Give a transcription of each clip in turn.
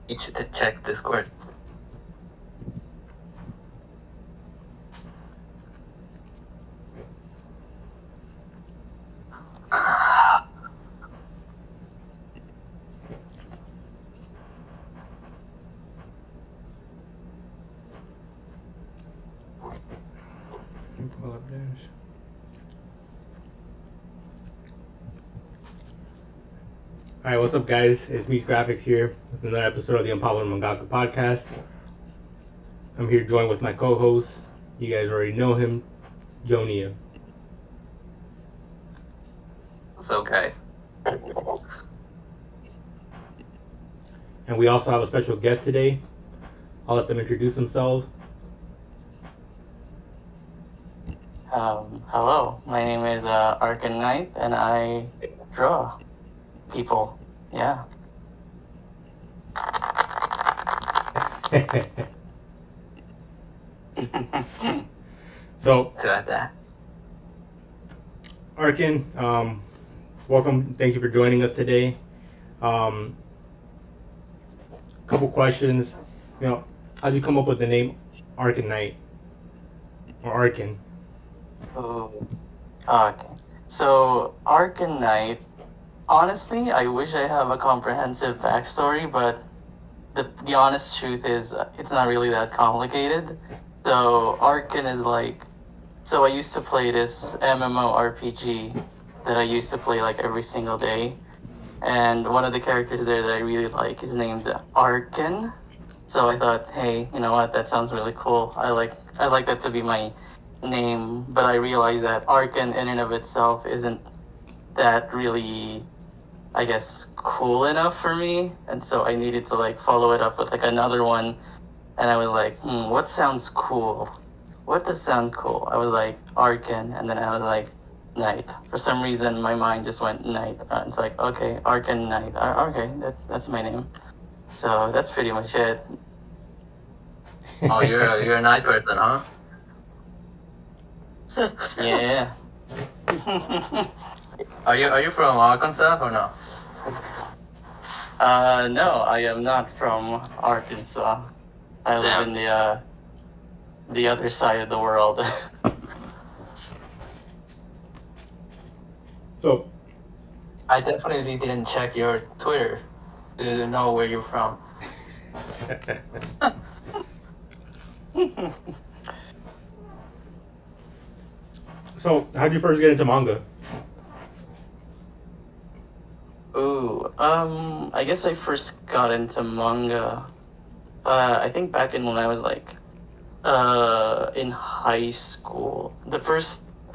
You should check Discord. Pull up this. Alright, what's up, guys? It's Meechgraphics here with another episode of the Unpopular Mangaka Podcast. I'm here joined with my co-host. You guys already know him, Jonia. What's up, guys? And we also have a special guest today. I'll let them introduce themselves. Hello, my name is Arcan Knight, and I draw people. Yeah. So, To that. Arcan, welcome. Thank you for joining us today. Couple questions. How'd you come up with the name Arcan Knight? Or Arcan? Ooh. Okay. So, Arcan Knight, honestly, I wish I have a comprehensive backstory, but the honest truth is it's not really that complicated. So, Arcan is so I used to play this MMORPG that I used to play like every single day. And one of the characters there that I really like is named Arcan. So I thought, hey, you know what? That sounds really cool. I like that to be my name. But I realized that Arcan in and of itself isn't that really, I guess, cool enough for me. And so I needed to follow it up with another one. And I was like, what sounds cool? What does sound cool? I was like, Arcan, and then I was like, Knight. For some reason, my mind just went Knight. It's like, okay, Arcan Knight. Okay, that's my name. So that's pretty much it. Oh, you're a night person, huh? Yeah. Are you from Arkansas or no? No, I am not from Arkansas. I live in the other side of the world. So, I definitely didn't check your Twitter to know where you're from. so how'd you first get into manga? Ooh, I guess I first got into manga. I think back when I was in high school.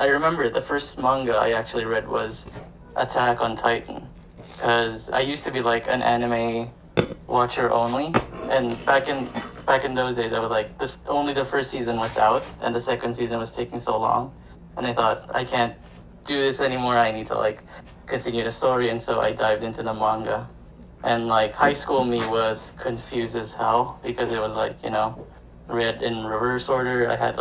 I remember the first manga I actually read was Attack on Titan, because I used to be an anime watcher only, and back in those days I was only the first season was out, and the second season was taking so long, and I thought I can't do this anymore. I need to continue the story, and so I dived into the manga. And high school me was confused as hell because it was read in reverse order. I had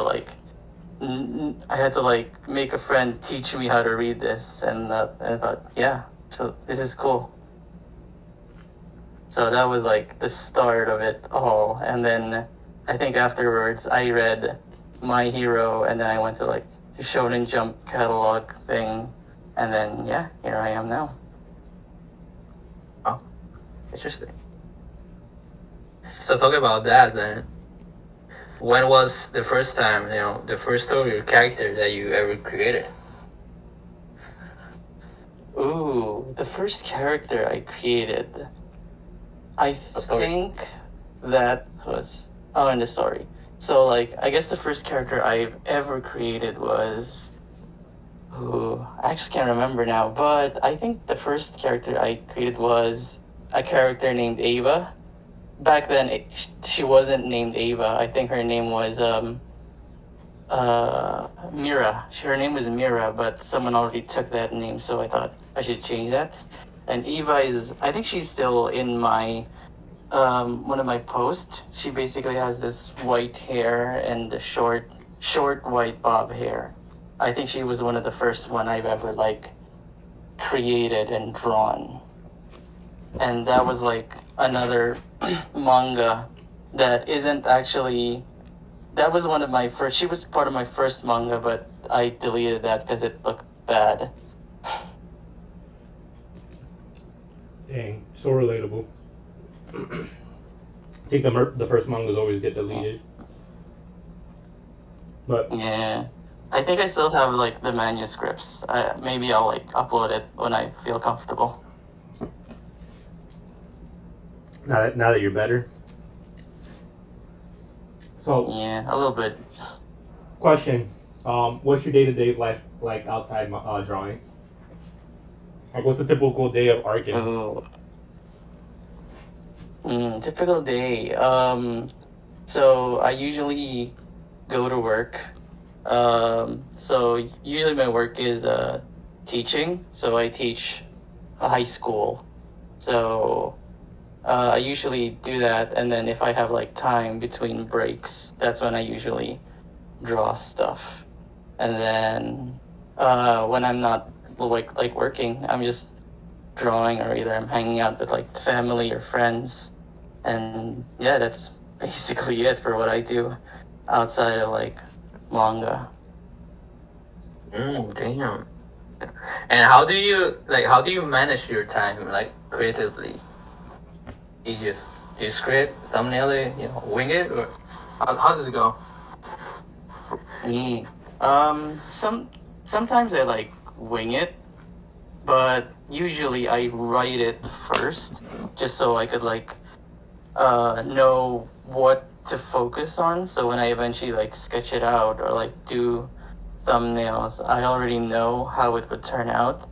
to make a friend teach me how to read this, and I thought, yeah, so this is cool. So that was the start of it all. And then I think afterwards I read My Hero, and then I went to the Shonen Jump catalog thing, and then yeah, here I am now. Oh, interesting. So talk about that then. When was the first time, the first story or character that you ever created? Ooh, the first character I created, I think that was in the story. So I guess the first character I've ever created was, I actually can't remember now, but I think the first character I created was a character named Ava. Back then, she wasn't named Ava. I think her name was Mira. Her name was Mira, but someone already took that name, so I thought I should change that. And Eva I think she's still in my one of my posts. She basically has this white hair and the short white bob hair. I think she was one of the first one I've ever created and drawn. And that was another manga that isn't actually. That was one of my first. She was part of my first manga, but I deleted that because it looked bad. Dang, so relatable. I think the first mangas always get deleted. But Yeah, I think I still have like the manuscripts. Maybe I'll like upload it when I feel comfortable. now that you're better. So, Yeah, a little bit. question: what's your day-to-day life like outside drawing? Like, what's the typical day of Arcan? Ooh. Typical day. So I usually go to work. So usually my work is teaching. So I teach a high school. So I usually do that, and then if I have like time between breaks, that's when I usually draw stuff. And then when I'm not like working, I'm just drawing, or either I'm hanging out with like family or friends. And yeah, that's basically it for what I do outside of like manga. Damn. And how do you manage your time like creatively? You script, thumbnail it, wing it, or how does it go? Mm. Sometimes I like wing it, but usually I write it first, just so I could like know what to focus on. So when I eventually like sketch it out or like do thumbnails, I already know how it would turn out.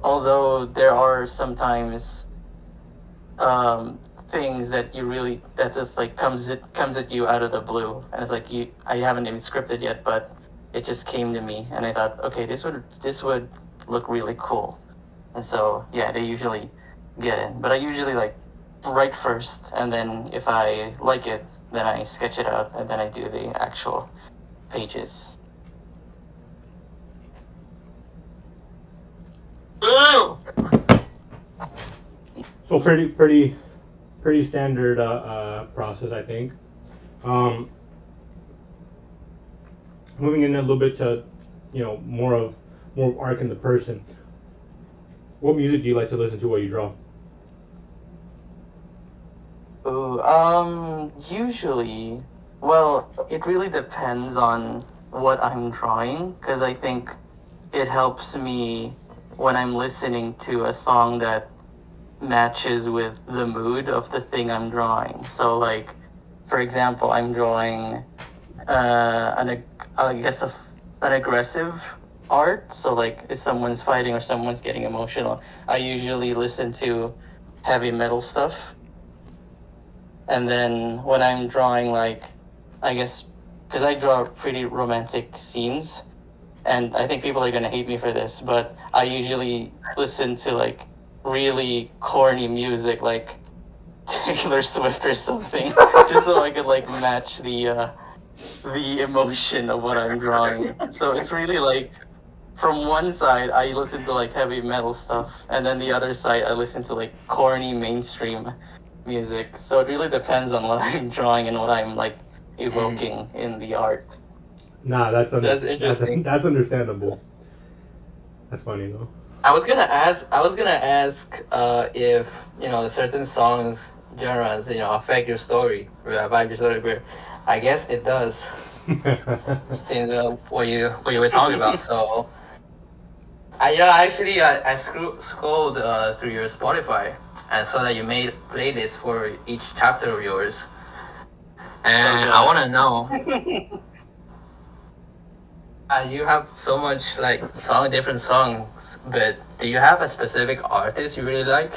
Although there are sometimes things that that just like comes at you out of the blue, and it's like I haven't even scripted yet, but it just came to me, and I thought, okay, this would look really cool, and so yeah, they usually get in. But I usually like write first, and then if I like it, then I sketch it out, and then I do the actual pages. So pretty standard process, I think. Moving in a little bit to, more of Arcan the person. What music do you like to listen to while you draw? Usually, well, it really depends on what I'm drawing, because I think it helps me when I'm listening to a song that matches with the mood of the thing I'm drawing. So, like, for example, I'm drawing an aggressive art. So, like, if someone's fighting or someone's getting emotional, I usually listen to heavy metal stuff. And then when I'm drawing, like, I guess, because I draw pretty romantic scenes, and I think people are gonna hate me for this, but I usually listen to like really corny music, like Taylor Swift or something, just so I could like match the emotion of what I'm drawing. So it's really like, from one side I listen to like heavy metal stuff, and then the other side I listen to like corny mainstream music. So it really depends on what I'm drawing and what I'm like evoking in the art. Nah, that's interesting. That's understandable. That's funny though. I was gonna ask if certain songs genres affect your story, vibe your story, but I guess it does. Since what you were talking about, so I scrolled through your Spotify and saw that you made playlists for each chapter of yours, and I want to know. You have so much like different songs, but do you have a specific artist you really like?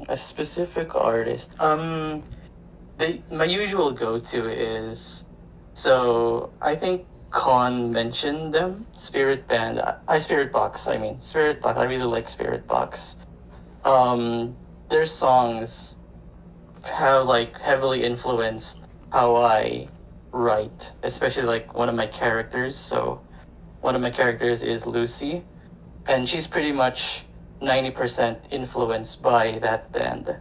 A specific artist. My usual go-to is, so I think Con mentioned them. Spirit Band. Spirit Box. I mean Spirit Box. I really like Spirit Box. Their songs have like heavily influenced how I write, especially like one of my characters. So one of my characters is Lucy, and she's pretty much 90% influenced by that band.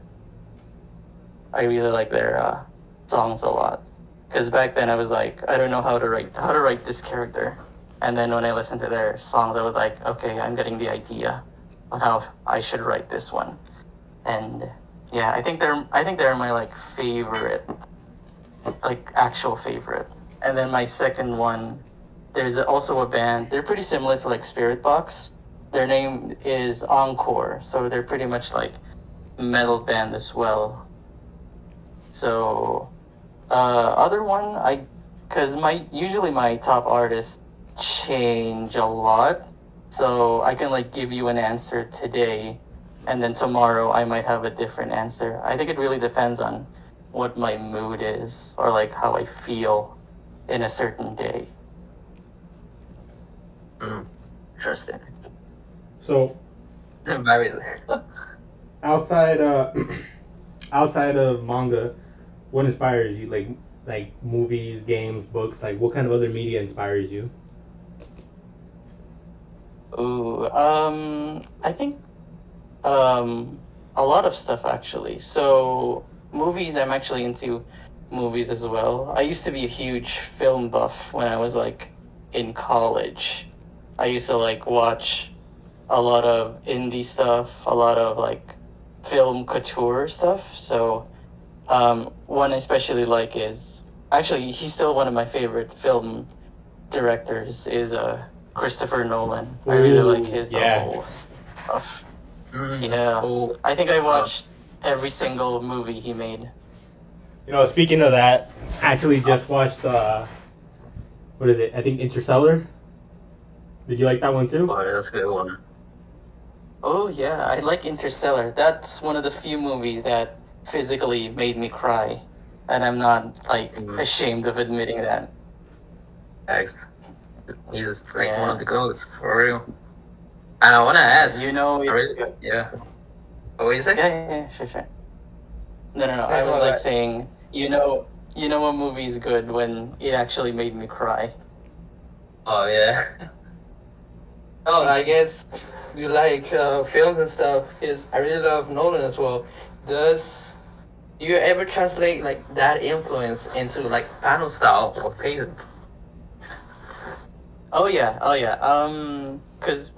I really like their songs a lot. Because back then I was like, I don't know how to write this character. And then when I listened to their songs, I was like, okay, I'm getting the idea on how I should write this one. And yeah, I think they're my like favorite, like actual favorite. And then my second one, there's also a band. They're pretty similar to like Spirit Box. Their name is Encore, so they're pretty much like metal band as well. So, other one, cause usually my top artists change a lot, so I can like give you an answer today, and then tomorrow I might have a different answer. I think it really depends on what my mood is or like how I feel in a certain day. Interesting. So, Very. outside outside of manga, what inspires you? Like movies, games, books. Like, what kind of other media inspires you? Ooh, I think a lot of stuff actually. So movies, I'm actually into movies as well. I used to be a huge film buff when I was like in college. I used to like watch a lot of indie stuff, a lot of like film couture stuff. So one I especially like is actually he's still one of my favorite film directors is Christopher Nolan. I really like his whole stuff. Yeah, Oh, I think I watched every single movie he made. You know, speaking of that, I actually just watched what is it? I think Interstellar. Did you like that one too? oh, that's a good one. Oh yeah, I like Interstellar. That's one of the few movies that physically made me cry, and I'm not like ashamed of admitting that. He's like one of the goats for real. And I wanna ask. You know, it's really, good. yeah. What were you saying? Yeah, sure. No. I was like saying, you know a movie's good when it actually made me cry. Oh yeah. Oh, I guess you like films and stuff. Because I really love Nolan as well. Does you ever translate like that influence into like panel style or painting? Oh yeah. Cause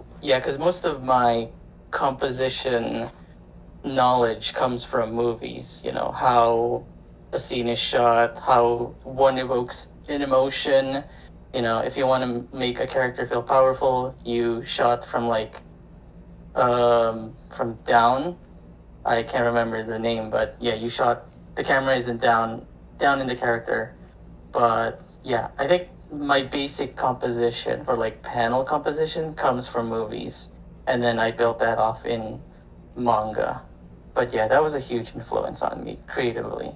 most of my composition knowledge comes from movies. You know how a scene is shot, how one evokes an emotion. You know, if you want to make a character feel powerful, you shot from like from down. I can't remember the name, but yeah, you shot the camera isn't down in the character. But yeah, I think my basic composition or like panel composition comes from movies, and then I built that off in manga. But yeah, that was a huge influence on me creatively.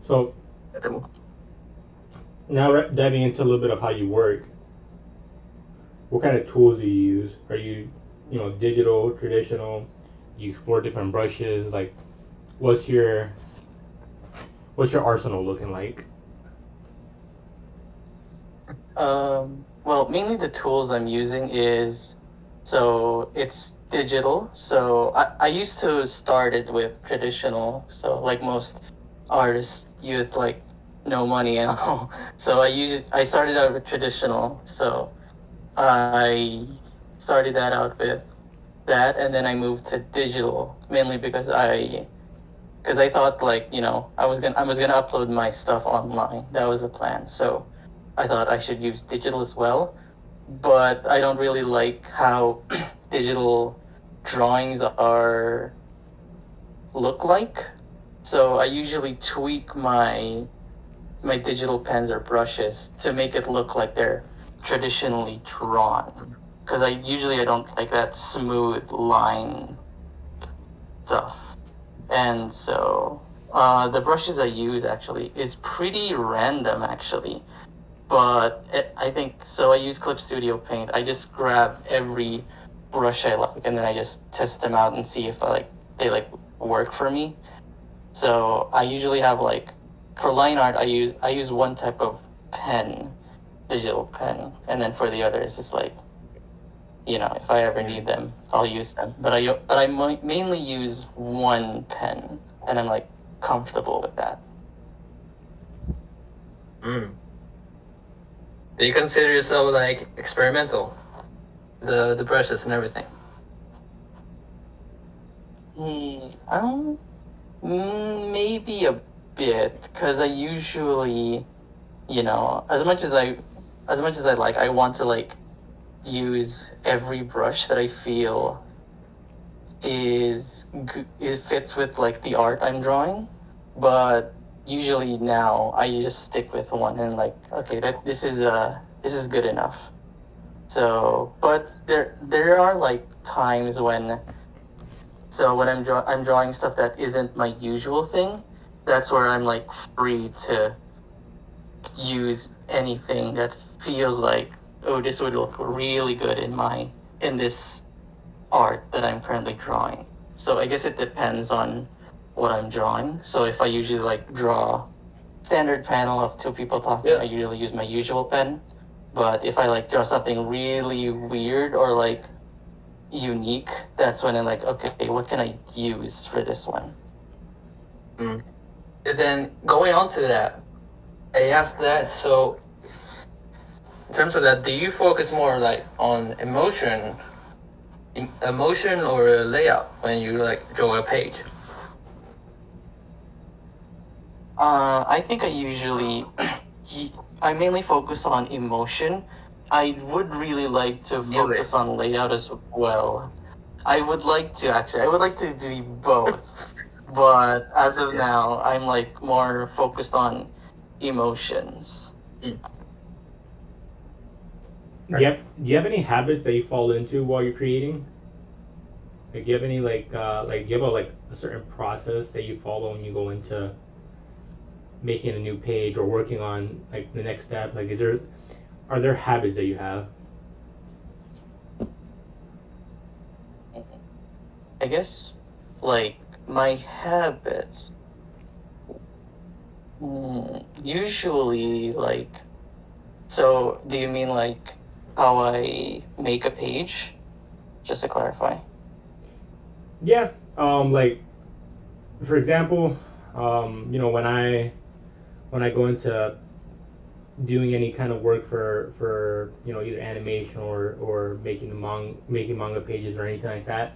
So now diving into a little bit of how you work, what kind of tools do you use? Are you digital, traditional? You explore different brushes. Like, what's your arsenal looking like? Well, mainly the tools I'm using so it's digital. So I used to start it with traditional. So like most artists, you with like no money and all. So I started out with traditional. So I started that out with that, and then I moved to digital mainly because I thought like I was gonna upload my stuff online. That was the plan. So I thought I should use digital as well, but I don't really like how digital drawings look like. So I usually tweak my digital pens or brushes to make it look like they're traditionally drawn. Because I don't like that smooth line stuff. And so the brushes I use actually is pretty random actually. But I think so. I use Clip Studio Paint. I just grab every brush I like, and then I just test them out and see if they work for me. So I usually have like for line art, I use one type of pen, digital pen, and then for the others, it's like if I ever need them, I'll use them. But I mainly use one pen, and I'm like comfortable with that. Mm. Do you consider yourself like experimental? The brushes and everything. Maybe a bit, because I usually, as much as I like, I want to like use every brush that I feel it fits with like the art I'm drawing. But usually now I just stick with one and like, okay, this is good enough. So, but there are like times when I'm drawing stuff that isn't my usual thing. That's where I'm like free to use anything that feels like, oh, this would look really good in this art that I'm currently drawing. So I guess it depends on what I'm drawing. So if I usually like draw standard panel of two people talking, I usually use my usual pen. But if I like draw something really weird or like unique, that's when I'm like, okay, what can I use for this one? And then going on to that, I asked that, so in terms of that, do you focus more like on emotion or layout when you like draw a page? I think I mainly focus on emotion. I would really like to focus on layout as well. I would like to be both. But as of now, I'm like more focused on emotions. Do you have any habits that you fall into while you're creating? Like, do you have any do you have a certain process that you follow when you go into making a new page or working on like the next step? Like, are there habits that you have? I guess like my habits usually like, so do you mean like how I make a page, just to clarify? Yeah, like for example, when I go into doing any kind of work for either animation or making manga pages or anything like that,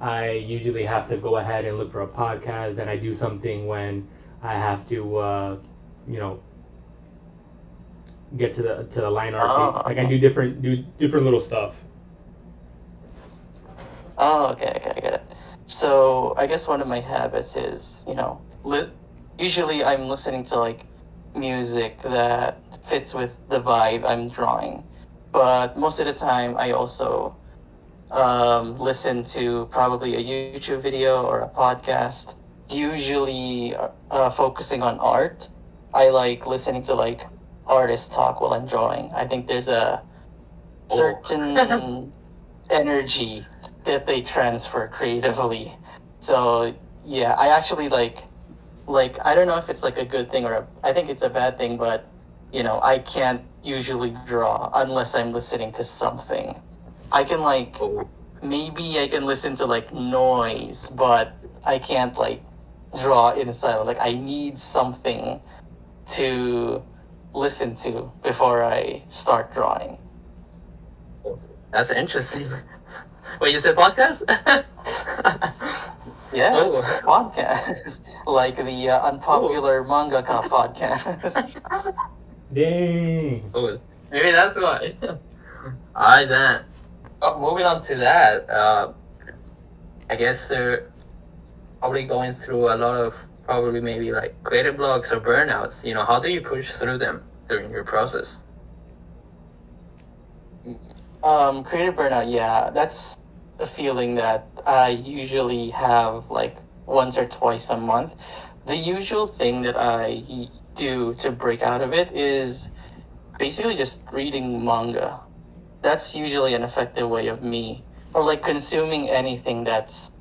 I usually have to go ahead and look for a podcast. Then I do something when I have to get to the line art. Like I do different little stuff. Oh, okay, I get it. So I guess one of my habits is, usually I'm listening to like music that fits with the vibe I'm drawing. But most of the time I also listen to probably a YouTube video or a podcast, usually focusing on art. I like listening to like artists talk while I'm drawing. I think there's a certain energy that they transfer creatively. So yeah, I actually like I don't know if it's like a good thing or I think it's a bad thing, but I can't usually draw unless I'm listening to something. I can like maybe I can listen to like noise, but I can't like draw in silence. Like I need something to listen to before I start drawing. That's interesting. Wait, you said podcast? Yes, podcast. Like the Unpopular Mangaka Podcast. Dang. Oh, maybe that's why. Alright then. Moving on to that, I guess they're probably going through a lot of probably maybe like creative blocks or burnouts. How do you push through them during your process? Creative burnout, yeah, that's a feeling that I usually have like once or twice a month. The usual thing that I do to break out of it is basically just reading manga. That's usually an effective way of me, or like consuming anything that's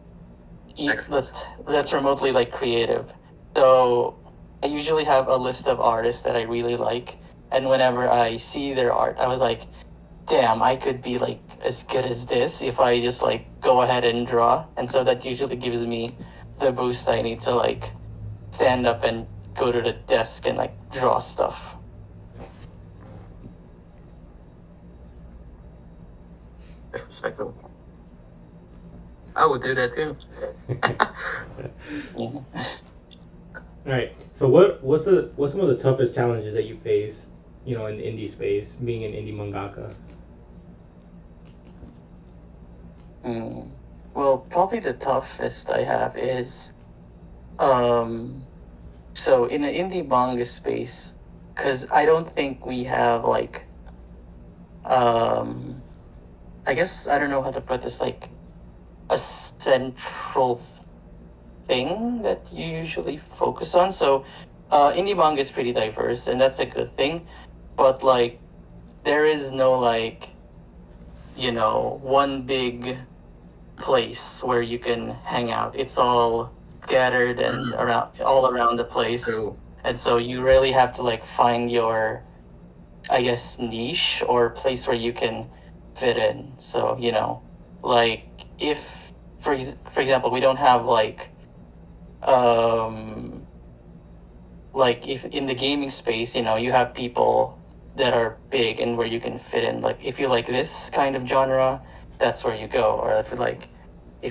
remotely like creative. So I usually have a list of artists that I really like, and whenever I see their art, I was like, damn, I could be like as good as this if I just like go ahead and draw. And so that usually gives me the boost I need to like stand up and go to the desk and like draw stuff. Respectable. I would do that too. Yeah. All right. So what's some of the toughest challenges that you face, in the indie space, being an indie mangaka? Well, probably the toughest I have is, so in the indie manga space, because I don't think we have like, I guess I don't know how to put this, like a central thing that you usually focus on. So, indie manga is pretty diverse, and that's a good thing. But like, there is no like, one big place where you can hang out. It's all scattered and all around the place. True. And so you really have to like find your, I guess, niche or place where you can fit in. So, like if, for example, we don't have like if in the gaming space, you have people that are big and where you can fit in. Like if you like this kind of genre, that's where you go. Or if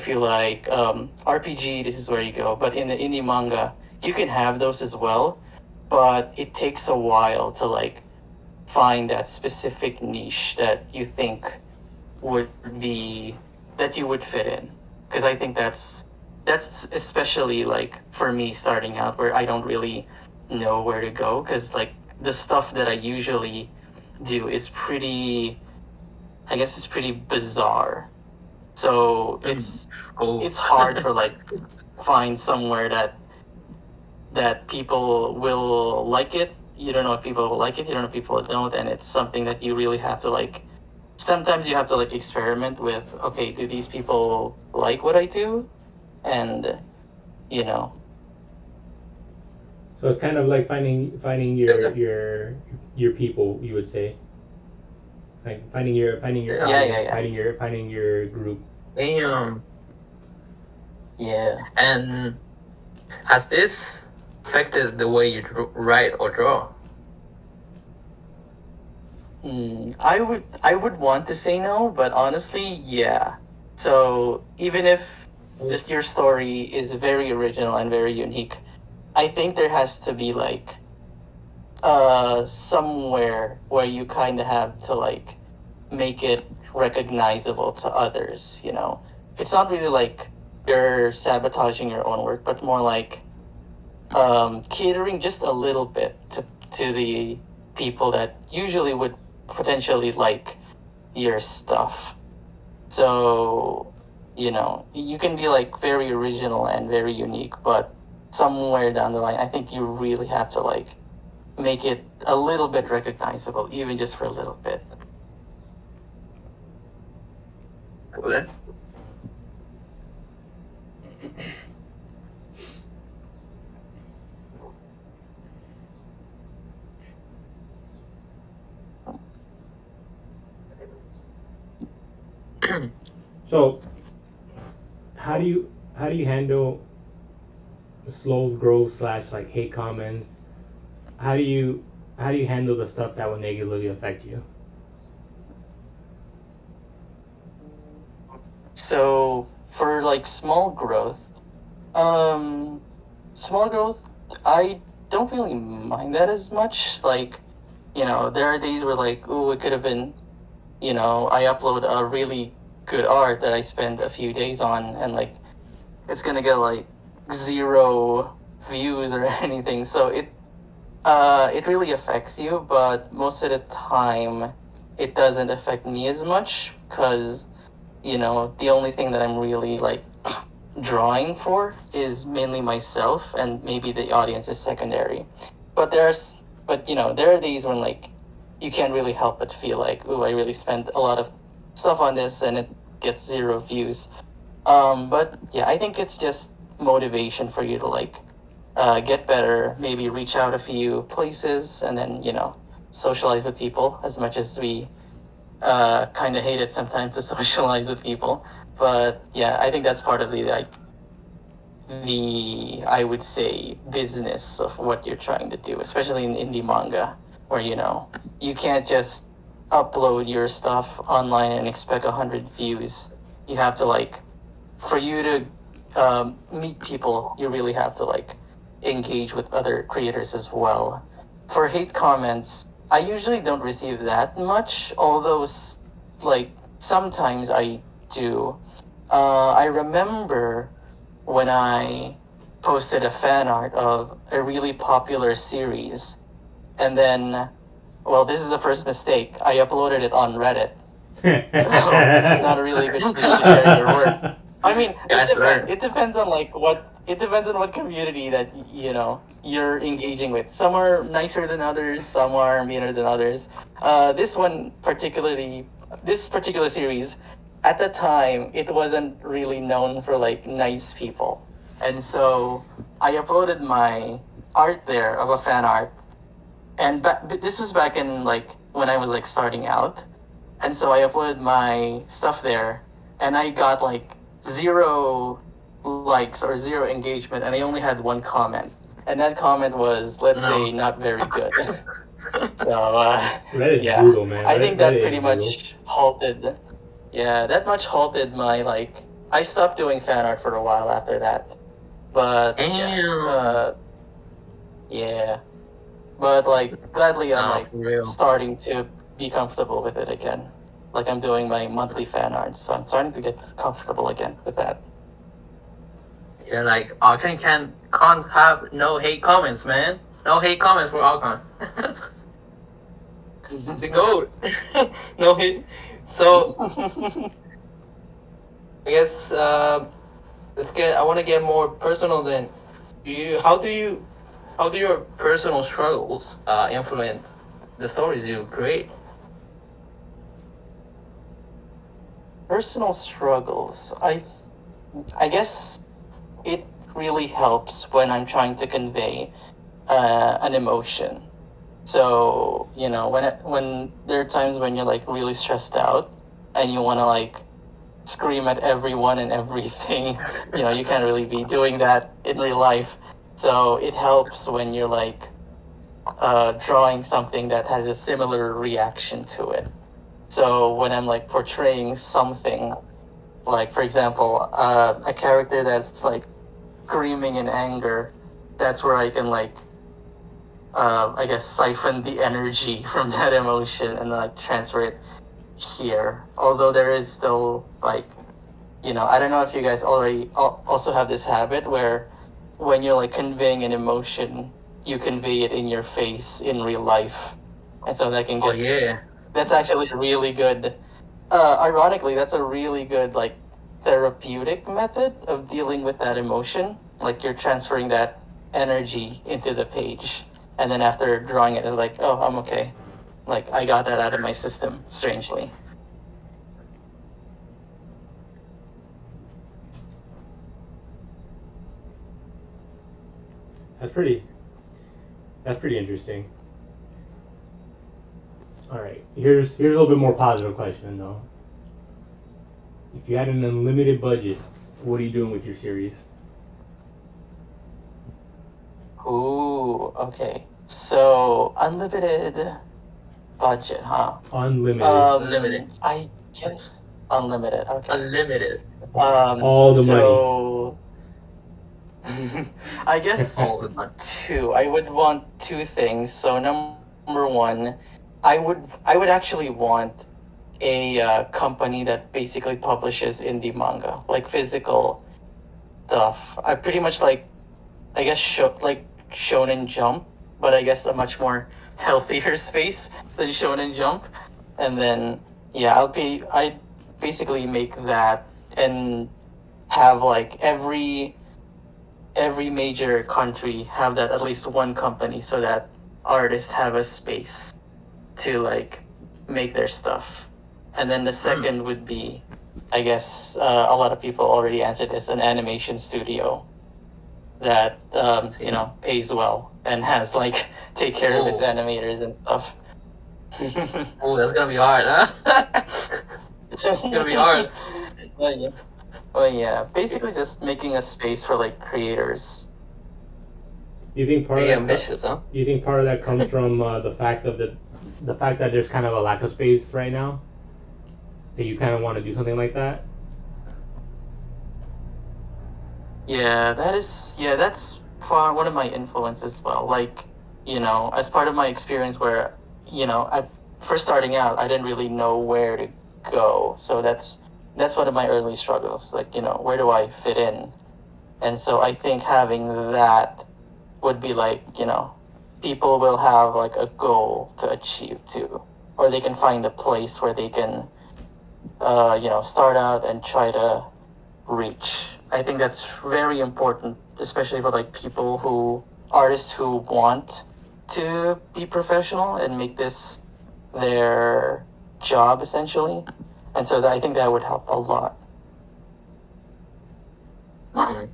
you like RPG, this is where you go. But in the indie manga, you can have those as well, but it takes a while to like find that specific niche that you think that you would fit in. Because I think that's especially like for me starting out, where I don't really know where to go, because like the stuff that I usually do is pretty bizarre. So it's hard for like find somewhere that people will like it. You don't know if people will like it, you don't know if people don't, and it's something that you really have to like, sometimes you have to like experiment with, okay, do these people like what I do? And So it's kind of like finding your people, you would say. Like finding your audience, finding your group. Damn. Yeah. And has this affected the way you write or draw? I would want to say no, but honestly, yeah. So even if your story is very original and very unique, I think there has to be like somewhere where you kind of have to like make it recognizable to others. It's not really like you're sabotaging your own work, but more like catering just a little bit to the people that usually would potentially like your stuff. So you can be like very original and very unique, but somewhere down the line, I think you really have to like make it a little bit recognizable, even just for a little bit. Cool. So, how do you handle slow growth / like hate comments? How do you handle the stuff that will negatively affect you? So for like small growth, I don't really mind that as much. Like, there are days where like, oh, it could have been, I upload a really good art that I spend a few days on, and like, it's gonna get like 0 views or anything. So it really affects you, but most of the time, it doesn't affect me as much, because the only thing that I'm really like drawing for is mainly myself, and maybe the audience is secondary. But there are days when like you can't really help but feel like, ooh, I really spent a lot of stuff on this and it gets 0 views. But yeah, I think it's just motivation for you to like get better, maybe reach out a few places, and then socialize with people as much as we kind of hate it sometimes to socialize with people. But yeah, I think that's part of the I would say business of what you're trying to do, especially in indie manga, where you can't just upload your stuff online and expect 100 views. You have to for you to meet people, you really have to engage with other creators as well. For hate comments, I usually don't receive that much, although sometimes I do. I remember when I posted a fan art of a really popular series, and then, well, this is the first mistake. I uploaded it on Reddit, so not a really good place to share your work. I mean, it depends on what community that you're engaging with. Some are nicer than others. Some are meaner than others. This particular series, at the time, it wasn't really known for nice people, and so I uploaded my art there of a fan art, and this was back in when I was starting out, and so I uploaded my stuff there, and I got zero likes or zero engagement, and I only had one comment, and that comment was, let's say, not very good. So yeah, brutal, man. I think that pretty much halted. Yeah, that much halted my I stopped doing fan art for a while after that, but yeah, but gladly I'm starting to be comfortable with it again. I'm doing my monthly fan art, so I'm starting to get comfortable again with that. Yeah, Arcan can't have no hate comments, man. No hate comments for Arcan. The goat. No hate. So I guess I want to get more personal. Then, how do your personal struggles influence the stories you create? Personal struggles. I guess it really helps when I'm trying to convey an emotion. So when there are times when you're really stressed out and you want to scream at everyone and everything, you can't really be doing that in real life. So it helps when you're drawing something that has a similar reaction to it. So when I'm portraying something, for example, a character that's screaming in anger, that's where I can I guess siphon the energy from that emotion and transfer it here. Although there is still I don't know if you guys already also have this habit where when you're conveying an emotion, you convey it in your face in real life, and so that can get that's actually really good. Ironically, that's a really good therapeutic method of dealing with that emotion. You're transferring that energy into the page, and then after drawing it, it's oh, I'm okay. I got that out of my system. Strangely. That's pretty interesting. All right, here's a little bit more positive question though. If you had an unlimited budget, what are you doing with your series? Ooh, okay. So unlimited budget, huh? Unlimited. Unlimited. I guess unlimited. Okay. Unlimited. All the money. I guess two. I would want two things. So number one, I would actually want a company that basically publishes indie manga, physical stuff. I pretty much I guess Shonen Jump, but I guess a much more healthier space than Shonen Jump. And then I'd basically make that and have every major country have that at least one company, so that artists have a space to make their stuff. And then the second would be, I guess a lot of people already answered this, an animation studio that pays well and has take care of its animators and stuff. Oh, that's gonna be hard, huh? It's gonna be hard. Well, yeah. Well, yeah. Basically, just making a space for like creators. You think part of Pretty that? ambitious, huh? You think part of that comes from the fact that there's kind of a lack of space right now? That you kind of want to do something like that? Yeah, that's one of my influences as well. Like, as part of my experience where, first starting out, I didn't really know where to go. So that's one of my early struggles. Like, where do I fit in? And so I think having that would be like, people will have like a goal to achieve too, or they can find a place where they can, start out and try to reach. I think that's very important, especially for like artists who want to be professional and make this their job essentially. And so I think that would help a lot. Mm.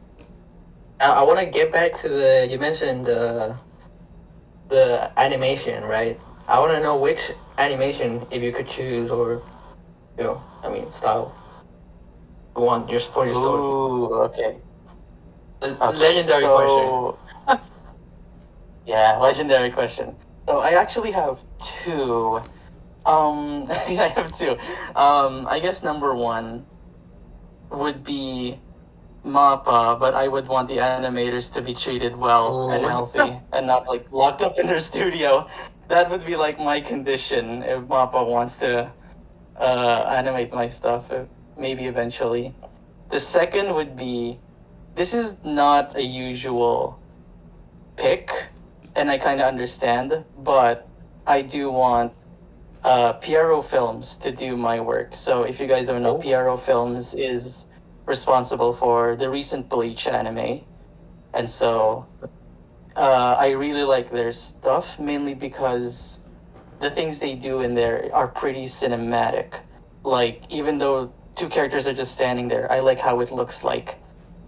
I want to get back to you mentioned the animation, right? I want to know which animation, if you could choose, or style you want for your story. Ooh, okay. Legendary question. Yeah, legendary question. So I actually have two. I have two. I guess number one would be MAPPA, but I would want the animators to be treated well and Ooh. healthy and not like locked up in their studio. That would be like my condition if MAPPA wants to animate my stuff, maybe eventually. The second would be, this is not a usual pick, and I kind of understand, but I do want PRO Films to do my work. So if you guys don't know, Oh. PRO Films is responsible for the recent Bleach anime. And so I really like their stuff, mainly because the things they do in there are pretty cinematic. Like, even though two characters are just standing there, I like how it looks like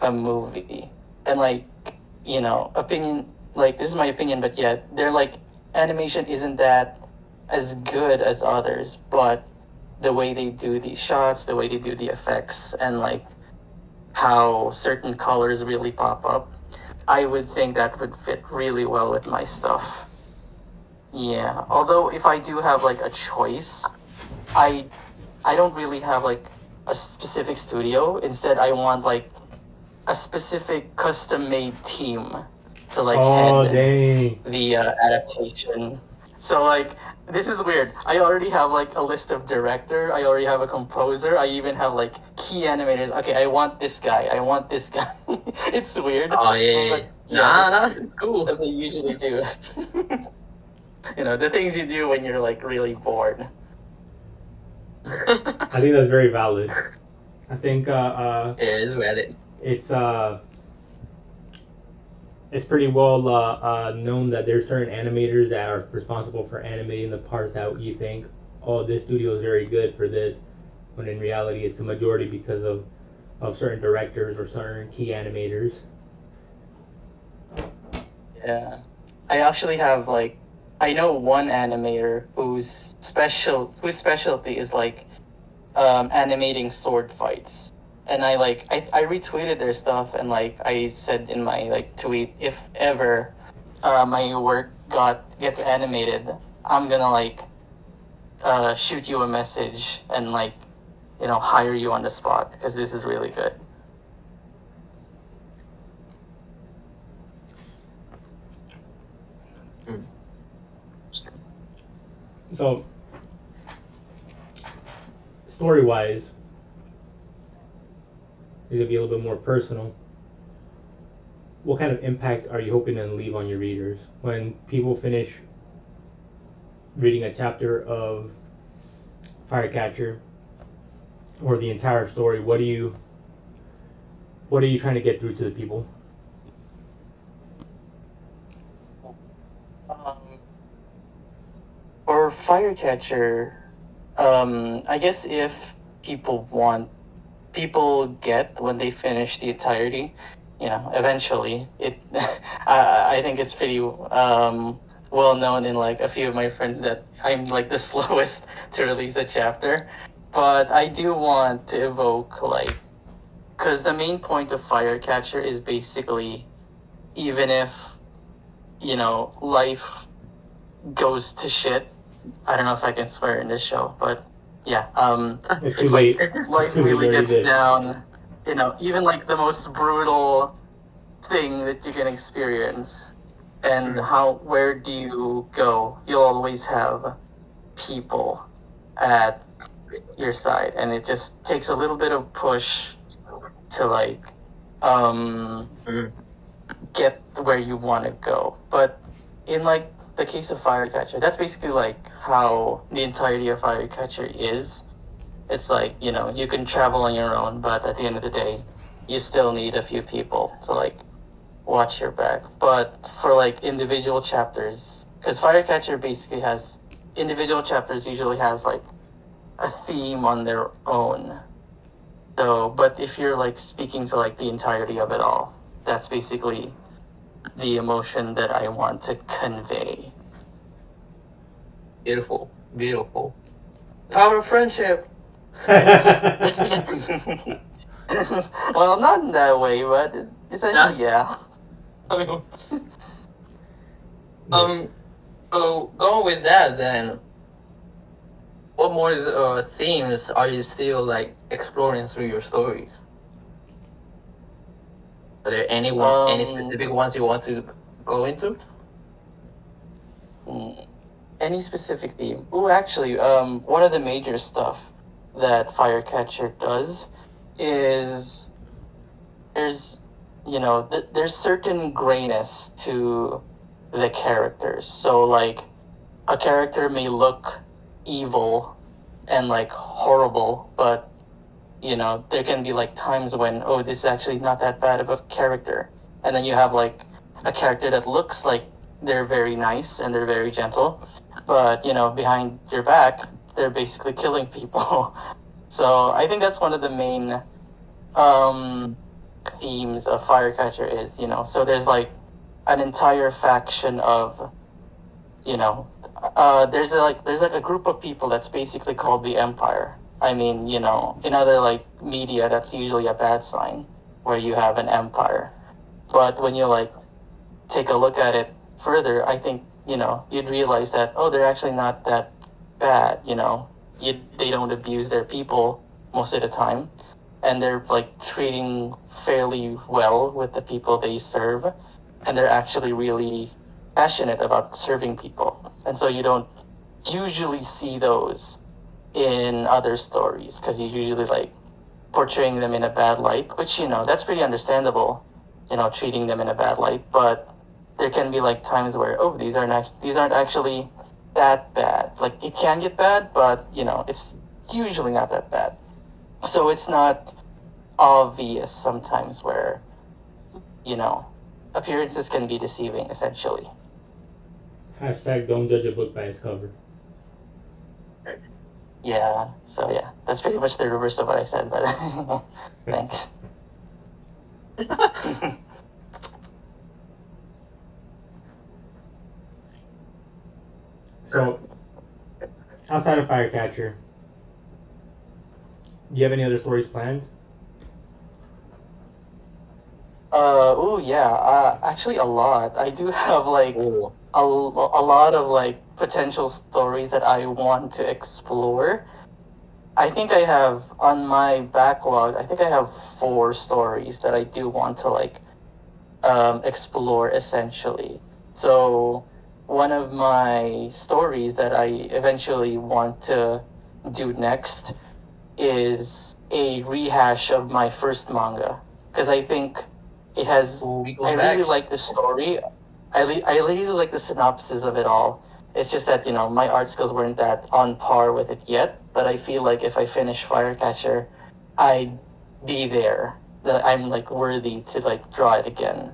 a movie. And like, opinion, like, this is my opinion, but yeah, they're like, animation isn't that as good as others, but the way they do these shots, the way they do the effects, and like how certain colors really pop up, I would think that would fit really well with my stuff. Yeah. Although if I do have like a choice, I I don't really have like a specific studio. Instead, I want like a specific custom-made team to like Oh, head dang. the adaptation. So like, this is weird. I already have like a list of director. I already have a composer. I even have like key animators. Okay, I want this guy. I want this guy. It's weird. Oh yeah. But Nah, it's cool. as I usually do. The things you do when you're like really bored. I think that's very valid. I think It is valid. it's pretty well known that there's certain animators that are responsible for animating the parts that you think, oh, this studio is very good for this, when in reality it's the majority because of certain directors or certain key animators. Yeah. I actually have like, I know one animator whose specialty is like animating sword fights. And I retweeted their stuff, and like I said in my like tweet, if ever my work gets animated, I'm gonna like shoot you a message and like hire you on the spot, because this is really good. So, story-wise, it's gonna be a little bit more personal. What kind of impact are you hoping to leave on your readers when people finish reading a chapter of Firecatcher or the entire story? What are you trying to get through to the people? For Firecatcher, I guess if people get when they finish the entirety, eventually I think it's pretty well known in like a few of my friends that I'm like the slowest to release a chapter. But I do want to evoke like, because the main point of Firecatcher is basically, even if life goes to shit. I don't know if I can swear in this show, but yeah. It's too If late. life really gets down, even like the most brutal thing that you can experience, and where do you go? You'll always have people at your side, and it just takes a little bit of push to like get where you want to go. But in like the case of Firecatcher, that's basically like how the entirety of Firecatcher is. It's like, you can travel on your own, but at the end of the day, you still need a few people to like watch your back. But for like individual chapters, because Firecatcher basically has individual chapters usually has like a theme on their own. So, but if you're like speaking to like the entirety of it all, that's basically the emotion that I want to convey. Beautiful, beautiful. Power of friendship. Well, not in that way, but essentially, yeah. So going with that, then, what more themes are you still like exploring through your stories? Are there any specific ones you want to go into? Any specific theme? Oh, actually, one of the major stuff that Firecatcher does is there's certain grayness to the characters. So like a character may look evil and like horrible, but there can be like times when, oh, this is actually not that bad of a character. And then you have like a character that looks like they're very nice and they're very gentle, but behind your back, they're basically killing people. So I think that's one of the main themes of Firecatcher is, so there's like an entire faction of, there's like a group of people that's basically called the Empire. I mean, in other like media, that's usually a bad sign where you have an empire. But when you like take a look at it further, I think, you'd realize that, oh, they're actually not that bad, they don't abuse their people most of the time. And they're like treating fairly well with the people they serve. And they're actually really passionate about serving people. And so you don't usually see those in other stories because you usually like portraying them in a bad light, which that's pretty understandable, treating them in a bad light. But there can be like times where, oh, these aren't actually that bad. Like it can get bad, but it's usually not that bad. So it's not obvious sometimes where appearances can be deceiving essentially. Hashtag don't judge a book by its cover. Yeah, so yeah, that's pretty much the reverse of what I said, but thanks. So, outside of Firecatcher, do you have any other stories planned? Actually a lot. I do have like a lot of like potential stories that I want to explore. I think I have on my backlog, I think I have 4 stories that I do want to like explore essentially. So one of my stories that I eventually want to do next is a rehash of my first manga because I think it has. I really like the story. I really like the synopsis of it all. It's just that my art skills weren't that on par with it yet. But I feel like if I finish Firecatcher, I'd be there. That I'm like worthy to like draw it again.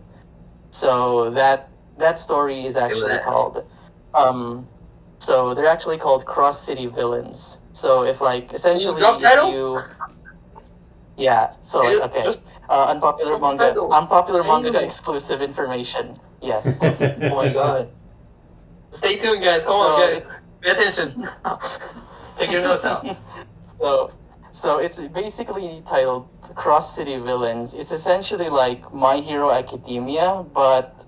So that story is actually called. So they're actually called Cross City Villains. So if like essentially if you. Yeah, so like, okay. Unpopular manga exclusive information. Yes. Oh my god. Stay tuned, guys. Come on, guys. Pay attention. Take your notes out. So it's basically titled Cross City Villains. It's essentially like My Hero Academia, but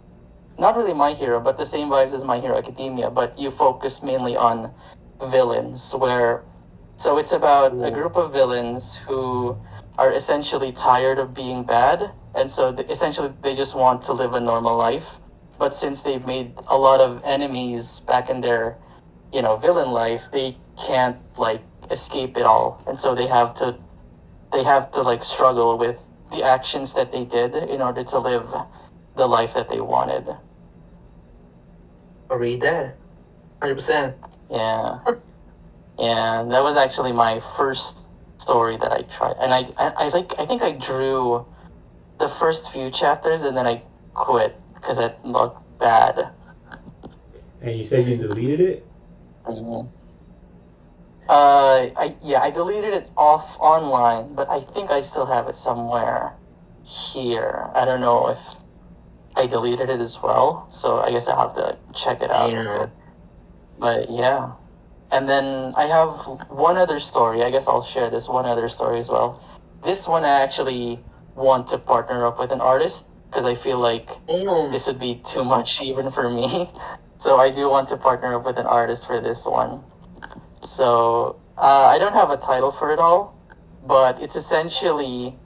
not really My Hero, but the same vibes as My Hero Academia, but you focus mainly on villains, so it's about a group of villains who are essentially tired of being bad, and so essentially they just want to live a normal life. But since they've made a lot of enemies back in their, villain life, they can't like escape it all, and so they have to like struggle with the actions that they did in order to live the life that they wanted. I'll read that. 100%. Yeah. Yeah, that was actually my first story that I tried, and I think I drew the first few chapters and then I quit because it looked bad. And you said you deleted it? Mm-hmm. I deleted it off online, but I think I still have it somewhere here. I don't know if I deleted it as well, so I guess I'll have to check it out. Yeah. But yeah. And then I have one other story. I guess I'll share this one other story as well. This one I actually want to partner up with an artist because I feel like this would be too much even for me. So I do want to partner up with an artist for this one. So I don't have a title for it all, but it's essentially,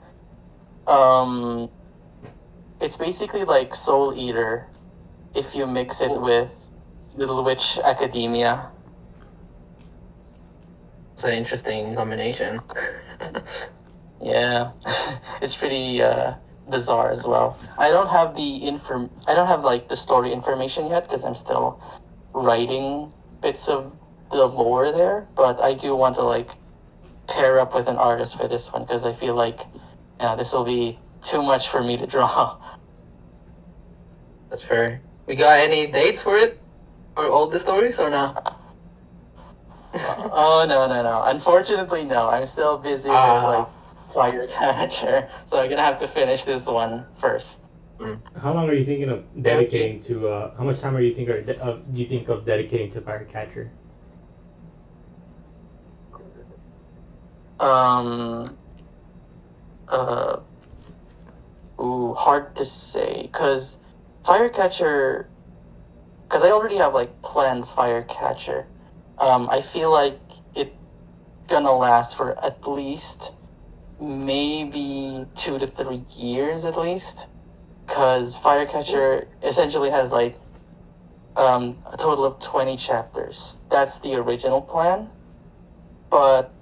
it's basically like Soul Eater if you mix it with Little Witch Academia. It's an interesting combination. Yeah, it's pretty bizarre as well. I don't have like the story information yet because I'm still writing bits of the lore there. But I do want to like pair up with an artist for this one because I feel like this will be too much for me to draw. That's fair. We got any dates for it? For all the stories or no? Oh no! Unfortunately, no. I'm still busy with like Firecatcher, so I'm gonna have to finish this one first. How long are you thinking of dedicating to? How much time are you think you think of dedicating to Firecatcher? Hard to say, cause Firecatcher, cause I already have like planned Firecatcher. I feel like it's gonna last for at least maybe 2 to 3 years at least, because Firecatcher essentially has like a total of 20 chapters. That's the original plan. But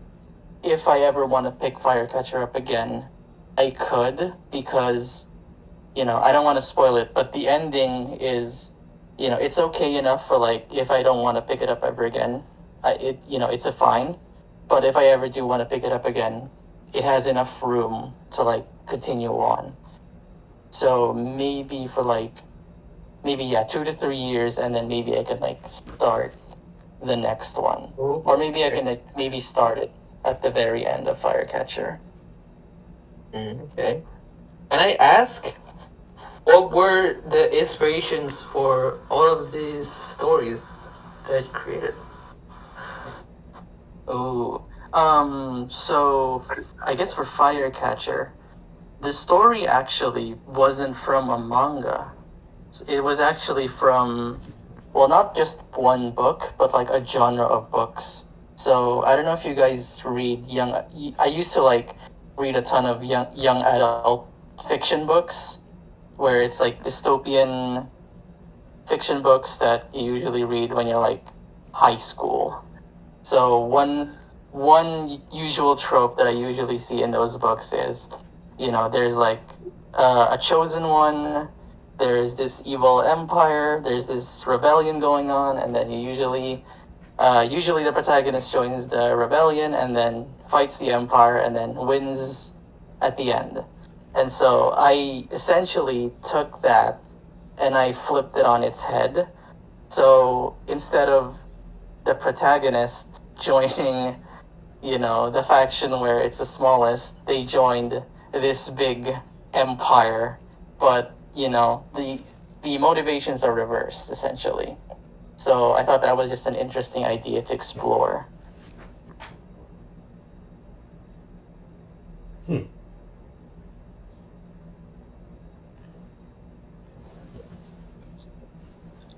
if I ever want to pick Firecatcher up again, I could, because I don't want to spoil it, but the ending is, it's okay enough for like if I don't want to pick it up ever again, it's a fine. But if I ever do want to pick it up again, it has enough room to like continue on. So maybe for like 2 to 3 years, and then maybe I can like start the next one, or maybe I can maybe start it at the very end of Firecatcher. Okay. Can I ask, what were the inspirations for all of these stories that you created? So I guess for Firecatcher, the story actually wasn't from a manga. It was actually from, well, not just one book, but like a genre of books. So I don't know if you guys read I used to like read a ton of young adult fiction books, where it's like dystopian fiction books that you usually read when you're like high school. So one usual trope that I usually see in those books is, there's like a chosen one, there's this evil empire, there's this rebellion going on, and then usually the protagonist joins the rebellion and then fights the empire and then wins at the end. And so I essentially took that and I flipped it on its head. So instead of the protagonist joining, the faction where it's the smallest, they joined this big empire. But, the motivations are reversed, essentially. So I thought that was just an interesting idea to explore.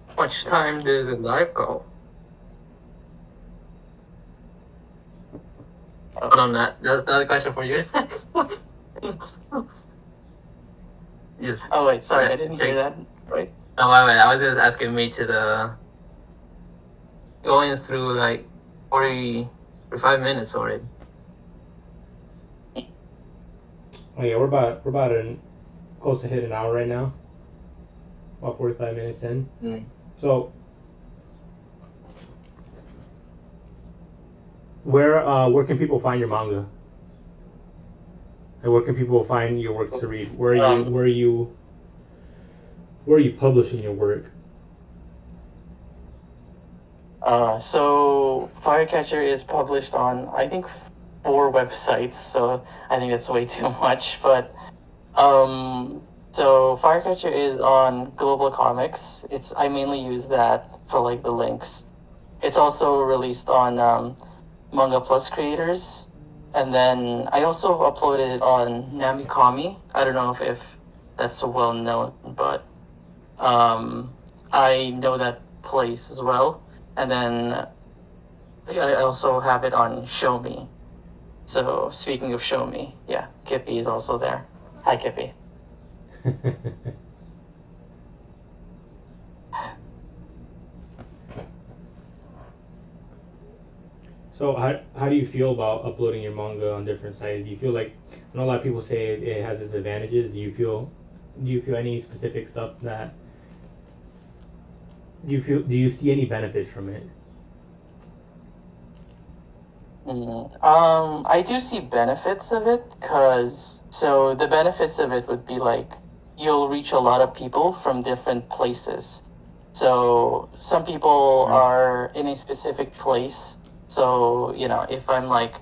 How much time did the live go? Hold on, that's another question for you. Yes. Oh wait, sorry, I didn't hear that. Right. No, wait. I was just asking me to the going through like 45 minutes already. Oh yeah, we're about close to hit an hour right now. About 45 minutes in. Mm. So where can people find your manga? And where can people find your work to read? Where are you publishing your work? So Firecatcher is published on, I think, 4 websites, so I think that's way too much, but so Firecatcher is on Global Comics. I mainly use that for like the links. It's also released on Manga Plus Creators, and then I also uploaded it on Namikami. I don't know if that's well known, but I know that place as well. And then I also have it on Show Me. So speaking of Show Me, yeah, Kippy is also there. Hi, Kippy. So how do you feel about uploading your manga on different sites? Do you feel like, I know a lot of people say it has its advantages. Do you feel any specific stuff that do you see any benefits from it? I do see benefits of it, so the benefits of it would be like you'll reach a lot of people from different places. So some people are in a specific place. So, if I'm like,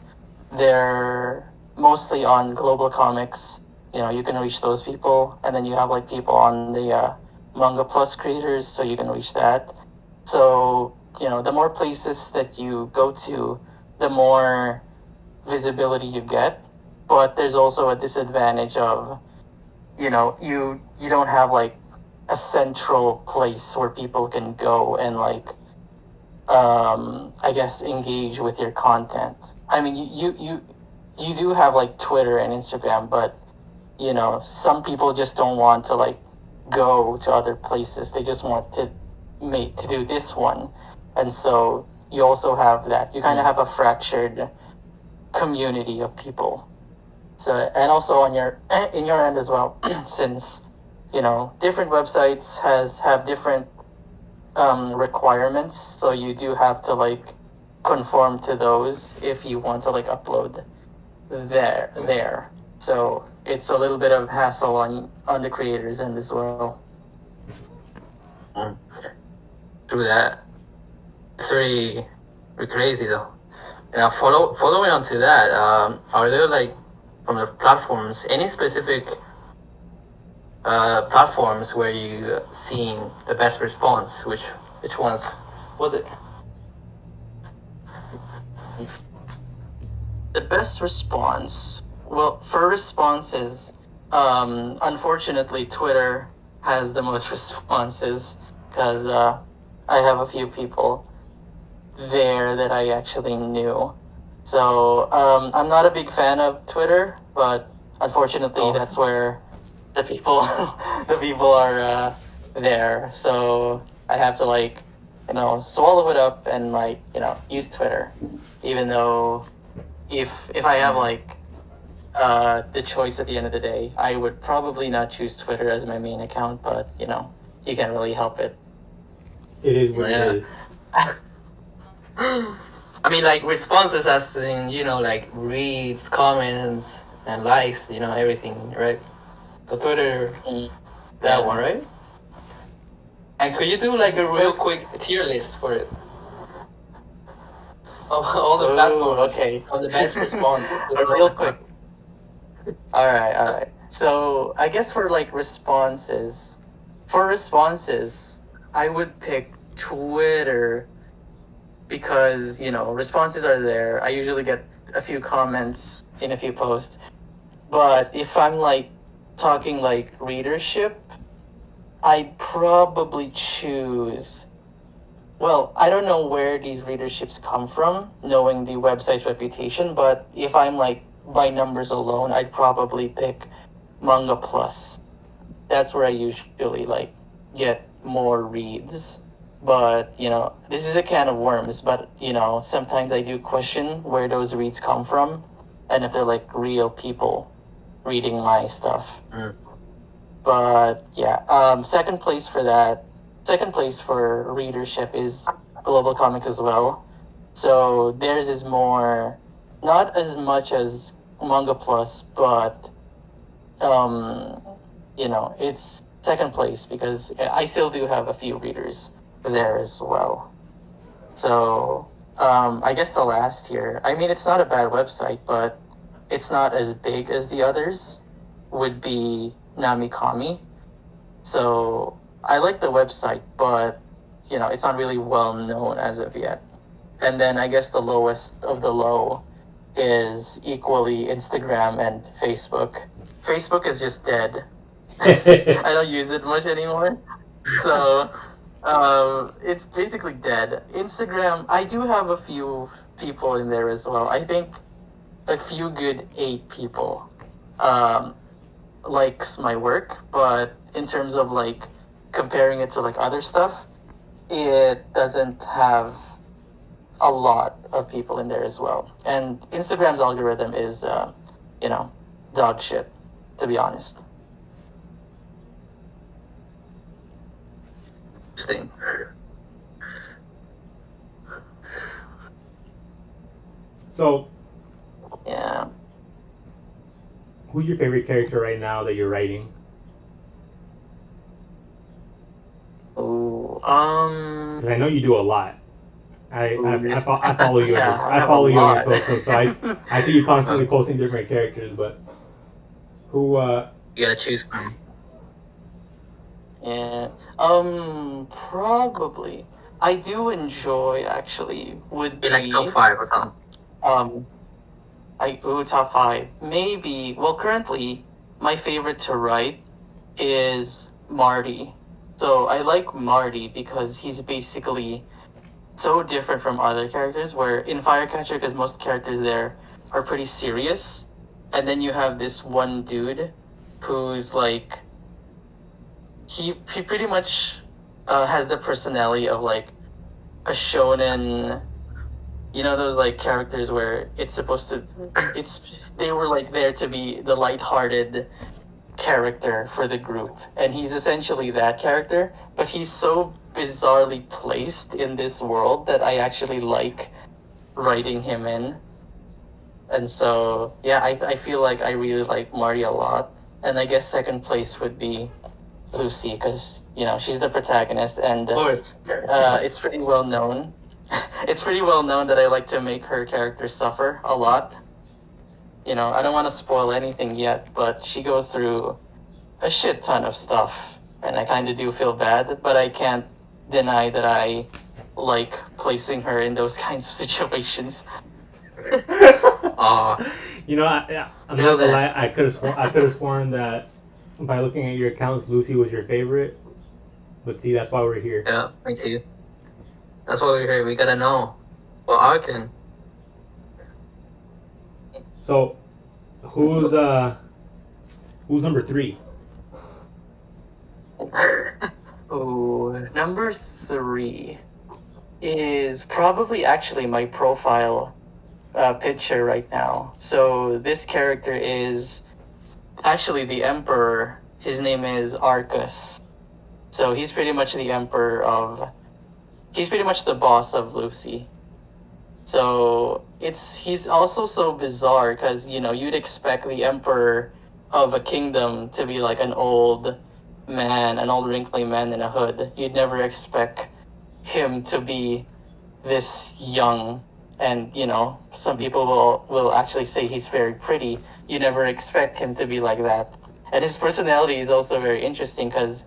they're mostly on Global Comics, you can reach those people. And then you have like people on the Manga Plus Creators, so you can reach that. So, the more places that you go to, the more visibility you get. But there's also a disadvantage of, you don't have like a central place where people can go and like, I guess engage with your content. I mean, you do have like Twitter and Instagram, but some people just don't want to like go to other places. They just want to do this one, and so you also have that. You kind of have a fractured community of people. So, and also on in your end as well, since different websites have different requirements, so you do have to like conform to those if you want to like upload there. So it's a little bit of hassle on the creators end as well. True that. It's very crazy though. Now following on to that, are there like from the platforms any specific platforms where you seen the best response? Which ones was it? The best response, well, for responses, unfortunately Twitter has the most responses, because I have a few people there that I actually knew. So I'm not a big fan of Twitter, but unfortunately that's where the people are there. So I have to like swallow it up and like use Twitter, even though if I have like the choice at the end of the day, I would probably not choose Twitter as my main account, but you can't really help it. It is what it is. I mean, like responses as in like reads, comments, and likes, everything, right? So Twitter, that one, right? And could you do like a real quick tier list for it? Of all the platforms, okay. of the best response. Real quick. All right. So I guess for responses, I would pick Twitter because, responses are there. I usually get a few comments in a few posts. But if I'm like talking like readership, I'd probably choose. Well, I don't know where these readerships come from, knowing the website's reputation, but if I'm like by numbers alone, I'd probably pick Manga Plus. That's where I usually like get more reads. But, this is a can of worms, but, sometimes I do question where those reads come from and if they're like real people reading my stuff. But yeah, second place for readership is Global Comics as well. So theirs is more, not as much as Manga Plus, but it's second place because I still do have a few readers there as well. So I guess the last tier, I mean, it's not a bad website, but it's not as big as the others, would be Namikami. So I like the website, but it's not really well known as of yet. And then I guess the lowest of the low is equally Instagram and Facebook. Facebook is just dead. I don't use it much anymore. So it's basically dead. Instagram, I do have a few people in there as well. I think a few good 8 people likes my work, but in terms of like comparing it to like other stuff, it doesn't have a lot of people in there as well. And Instagram's algorithm is, dog shit, to be honest. Interesting. So, Yeah. who's your favorite character right now that you're writing? Ooh, 'Cause I know you do a lot. I follow you. Yeah, I follow you on lot. social, so I see you constantly posting different characters. But who? You gotta choose one. Yeah. Probably. I do enjoy actually would Be like be top 5 or something. top 5. Maybe, well, currently my favorite to write is Marty. So I like Marty because he's basically so different from other characters, where in Firecatcher, because most characters there are pretty serious, and then you have this one dude who's like, he pretty much has the personality of like a shonen, those like characters where they were like there to be the lighthearted character for the group, and he's essentially that character, but he's so bizarrely placed in this world that I actually like writing him in. And so yeah, I feel like I really like Marty a lot. And I guess second place would be Lucy, because she's the protagonist, and Of course. it's pretty well known. It's pretty well known that I like to make her character suffer a lot. I don't want to spoil anything yet, but she goes through a shit ton of stuff, and I kind of do feel bad, but I can't deny that I like placing her in those kinds of situations. Aw. I'm not gonna lie. I could have sworn that by looking at your accounts, Lucy was your favorite. But see, that's why we're here. Yeah, me too. That's why we're here. We gotta know. Well, Arcan. So, who's number 3? Ooh, number 3 is probably actually my profile picture right now. So this character is actually the Emperor. His name is Arcus. So he's pretty much the Emperor he's pretty much the boss of Lucy. So he's also so bizarre because, you'd expect the Emperor of a kingdom to be like an old wrinkly man in a hood. You'd never expect him to be this young, and some people will actually say he's very pretty. You never expect him to be like that. And his personality is also very interesting because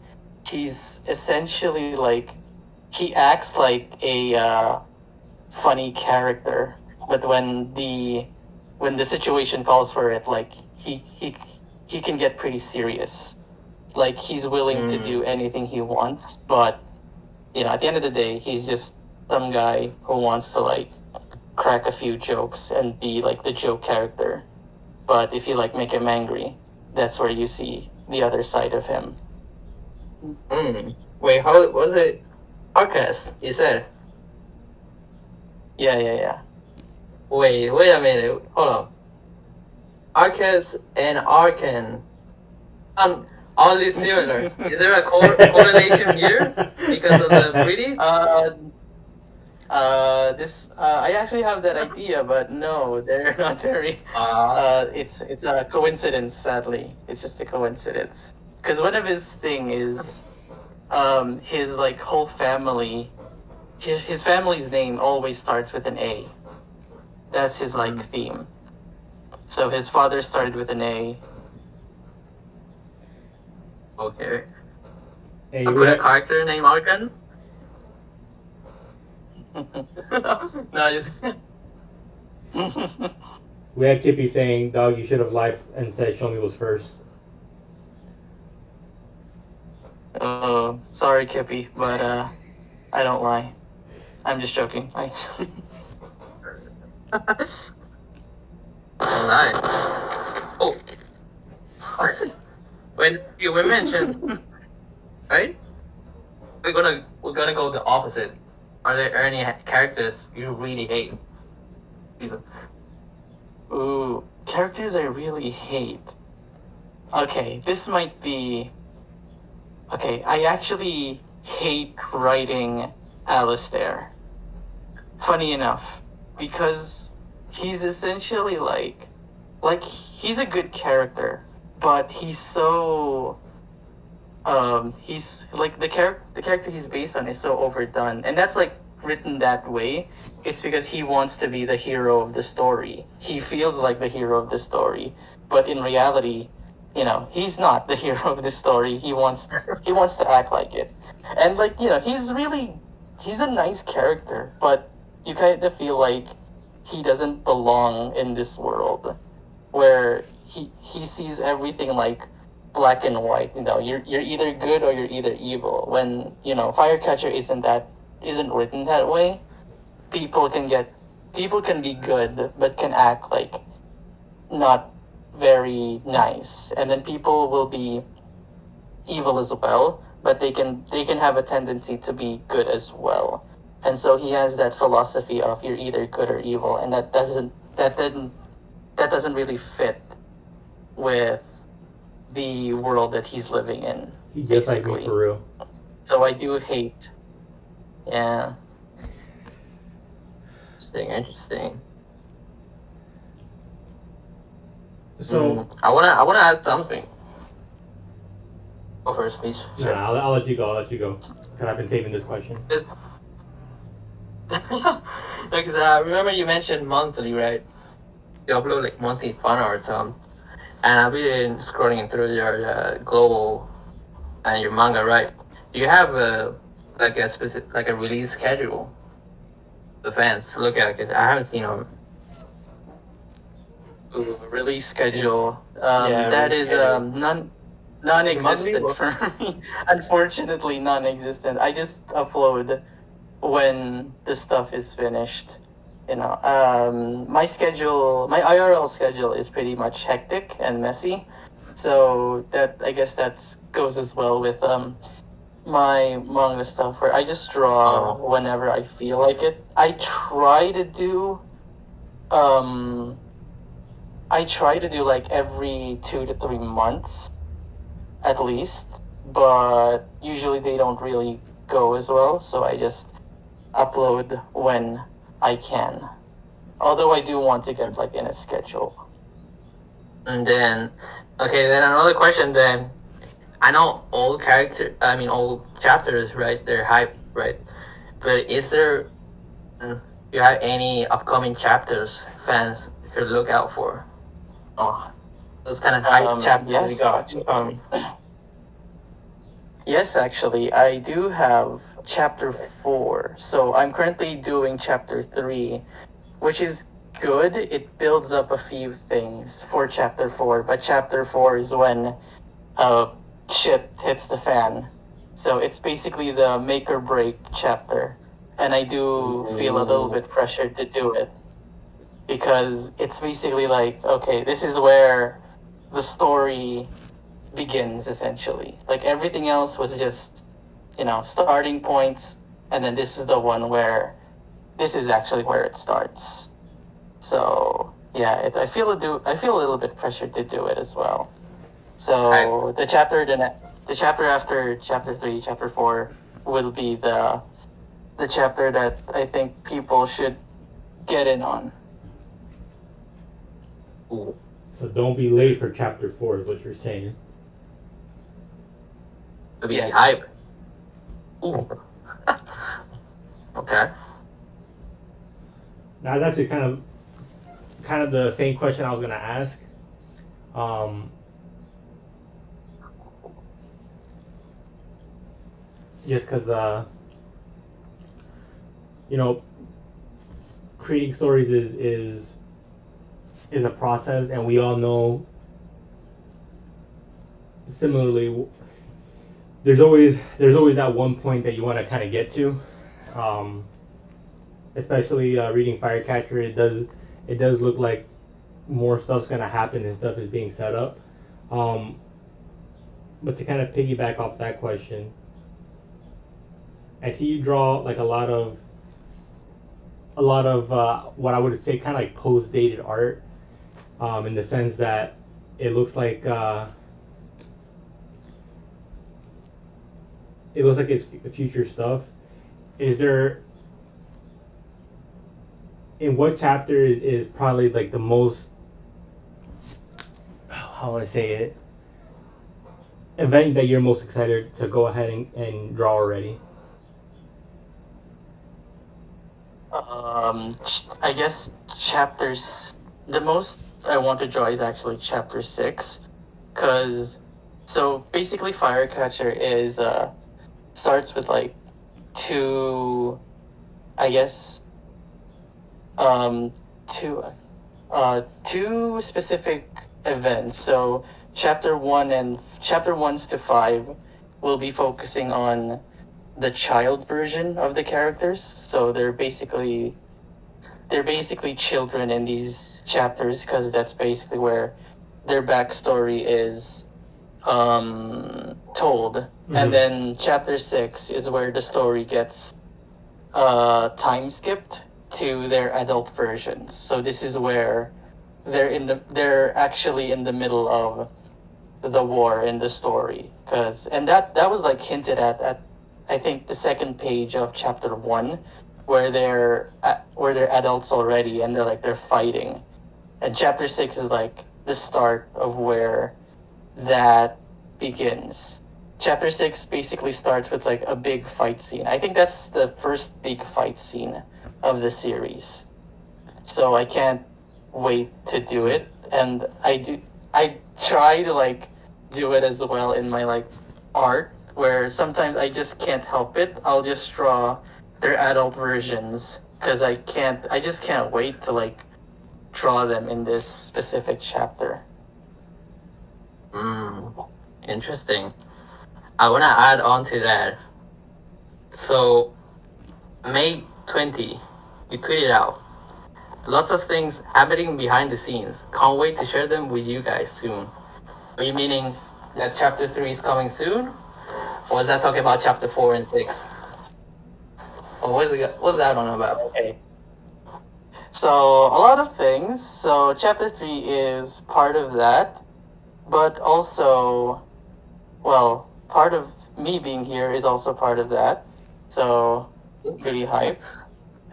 he's essentially like he acts like a funny character, but when the situation calls for it, like he can get pretty serious. Like he's willing to do anything he wants, but at the end of the day, he's just some guy who wants to like crack a few jokes and be like the joke character. But if you like make him angry, that's where you see the other side of him. Wait, how was it? Arcas, you said. Yeah. Wait a minute. Hold on. Arcas and Arcan. Oddly similar. Is there a correlation here because of the pretty? I actually have that idea, but no, they're not very. It's a coincidence. Sadly, it's just a coincidence. Because one of his thing is, his like whole family, his family's name always starts with an A. That's his like theme. So his father started with an A. Okay. Hey, I put a character named Arcan. No, just. we had Kippy saying, "Dog, you should have lied and said show me was first." Oh, sorry, Kippy, but I don't lie. I'm just joking. Oh, nice. Oh. When you were mentioned, right? We're gonna go the opposite. Are there any characters you really hate? Ooh, characters I really hate. Okay, this might be. Okay, I actually hate writing Alistair. Funny enough, because he's essentially like he's a good character, but he's so he's like the character he's based on is so overdone, and that's like written that way. It's because he wants to be the hero of the story. He feels like the hero of the story, but in reality, he's not the hero of the story. He wants to act like it, and like he's a nice character, but you kind of feel like he doesn't belong in this world where he sees everything like black and white. You're either good or you're either evil. When Firecatcher isn't written that way. People can be good but can act like not very nice, and then people will be evil as well, but they can have a tendency to be good as well. And so he has that philosophy of you're either good or evil, and that doesn't really fit with the world that he's living in. He just basically. Like me for real. So I do hate. Yeah. Interesting. So I wanna ask something. Go first, speech. Sure. Nah, I'll let you go. Because I've been saving this question. Because remember you mentioned monthly, right? You upload like monthly fun art, and I've been scrolling through your global and your manga, right? Do you have a specific a release schedule? The fans to look at, because I haven't seen them. Ooh, release schedule. That is non-existent for me. Unfortunately, non-existent. I just upload when the stuff is finished. My IRL schedule is pretty much hectic and messy. So I guess that goes as well with my manga stuff, where I just draw whenever I feel like it. I try to do like every 2 to 3 months at least, but usually they don't really go as well, so I just upload when I can. Although I do want to get like in a schedule. And then another question then. I know old chapters, right? They're hype, right? But is there, you have any upcoming chapters fans should look out for? Oh, those kind of hype chapters yes, we got. Yes, actually, I do have chapter 4. So I'm currently doing chapter 3, which is good. It builds up a few things for chapter 4, but chapter 4 is when uh, shit hits the fan. So it's basically the make or break chapter. And I do feel a little bit pressured to do it because it's basically like, okay, this is where the story begins essentially. Like everything else was just, starting points, and then this is the one where this is actually where it starts. So yeah, I feel a little bit pressured to do it as well. So the chapter after chapter 3, chapter 4 will be the chapter that I think people should get in on. Ooh. So don't be late for chapter 4 is what you're saying. To be Yes. hype. Ooh. Okay. Now that's actually kind of the same question I was gonna ask. Just because creating stories is a process, and we all know. Similarly, there's always that one point that you want to kind of get to. Especially reading Firecatcher, it does look like more stuff's gonna happen and stuff is being set up. But to kind of piggyback off that question, I see you draw like a lot of what I would say kind of like post dated art, in the sense that it looks like it's future stuff. Is there, in what chapter is probably like the most, how would I say it, event that you're most excited to go ahead and draw already? I guess chapters. The most I want to draw is actually chapter 6, because so basically Firecatcher is starts with like two, I guess, two two specific events. So chapter 1's to 5 will be focusing on the child version of the characters. So they're basically children in these chapters because that's basically where their backstory is told. Mhm. And then chapter 6 is where the story gets time skipped to their adult versions. So this is where they're actually in the middle of the war in the story, and that was like hinted at I think the second page of chapter 1, where they're adults already and they're fighting, and chapter 6 is like the start of where that begins. Chapter 6 basically starts with like a big fight scene. I think that's the first big fight scene of the series. So I can't wait to do it, and I try to like do it as well in my like art, where sometimes I just can't help it. I'll just draw their adult versions because I just can't wait to like draw them in this specific chapter. Interesting. I want to add on to that. So, May 20, you tweeted out lots of things happening behind the scenes. Can't wait to share them with you guys soon. Are you meaning that chapter 3 is coming soon? Or was that talking about chapter 4 and 6? Or what's that on about? Okay. So a lot of things. So chapter 3 is part of that, but also, well, part of me being here is also part of that. So pretty hype.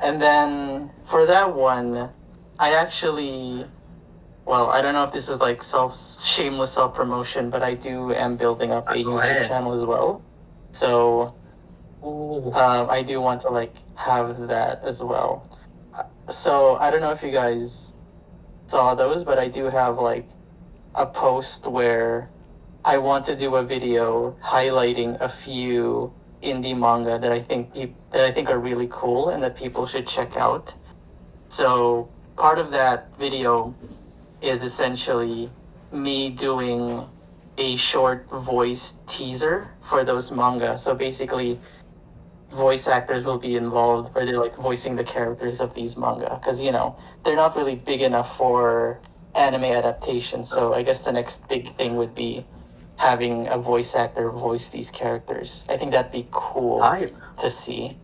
And then for that one, I actually, well, I don't know if this is like shameless self promotion, but I am building up a Go YouTube ahead. channel as well. So Ooh. I do want to like have that as well. So I don't know if you guys saw those, but I do have like a post where I want to do a video highlighting a few indie manga that I think are really cool and that people should check out. So part of that video is essentially me doing a short voice teaser for those manga. So basically, voice actors will be involved where they're like voicing the characters of these manga because they're not really big enough for anime adaptation. So I guess the next big thing would be having a voice actor voice these characters. I think that'd be cool Hype. to see.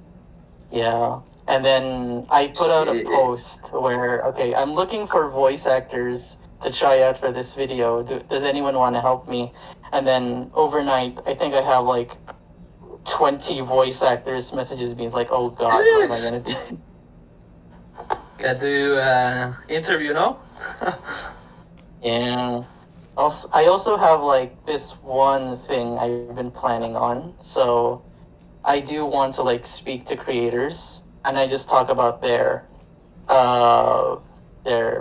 Yeah. And then I put out a Shit. post where, okay, I'm looking for voice actors to try out for this video. Does anyone want to help me? And then overnight, I think I have like 20 voice actors messages me like, oh god, what am I gonna do? Gotta do interview, no? Yeah. I also have like this one thing I've been planning on. So I do want to like speak to creators and I just talk about their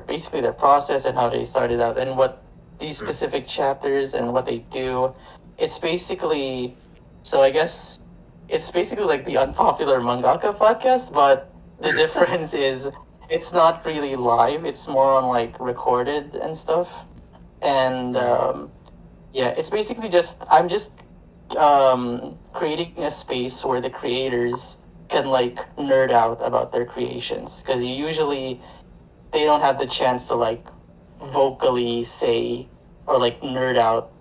basically their process and how they started out and what these specific chapters and what they do. It's basically so I guess it's basically like the Unpopular Mangaka Podcast, but the difference is it's not really live. It's more on like recorded and stuff. And yeah, it's basically just I'm just creating a space where the creators can like nerd out about their creations because they don't have the chance to like vocally say or like nerd out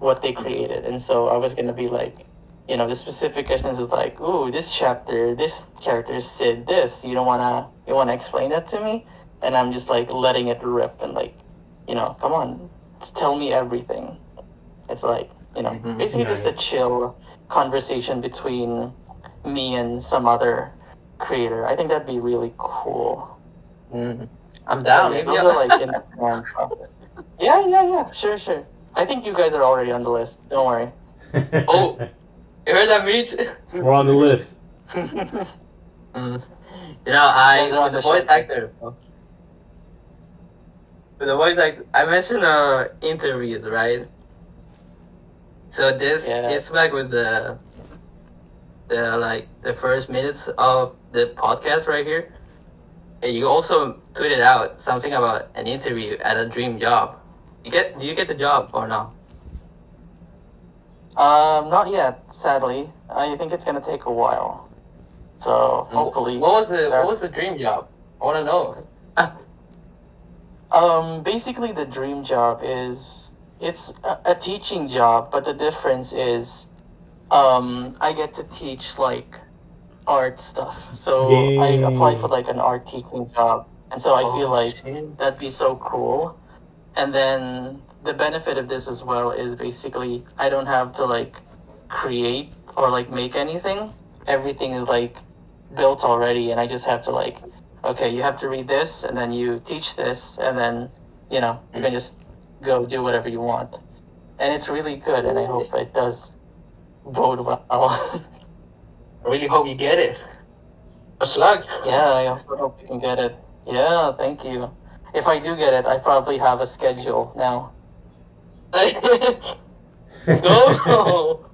what they created. And so I was gonna be like, the specific questions is like, ooh, this chapter, this character said this. You wanna explain that to me? And I'm just like letting it rip and like, come on, just tell me everything. It's like, basically just a chill conversation between me and some other creator. I think that'd be really cool. I'm down. Yeah, Maybe those are like in process. Yeah. Sure. I think you guys are already on the list. Don't worry. Oh. You heard that, Meech? We're on the list. Guys are on With the the voice short actor. With the voice actor, I mentioned interviews, right? So this it's like with the first minutes of the podcast right here. And you also tweeted out something about an interview at a dream job. Do you get the job or no? Not yet, sadly. I think it's gonna take a while. So hopefully. What was the dream job? I wanna know. Basically the dream job is it's a teaching job, but the difference is I get to teach like art stuff. So I applied for like an art teaching job. And so I feel like that'd be so cool. And then the benefit of this as well is basically I don't have to like create or like make anything. Everything is like built already and I just have to like, okay, you have to read this and then you teach this and then, you can just go do whatever you want. And it's really good and I hope it does bode well. I really hope you get it. Much luck. Yeah, I also hope you can get it. Yeah, thank you. If I do get it, I probably have a schedule now. Let's go.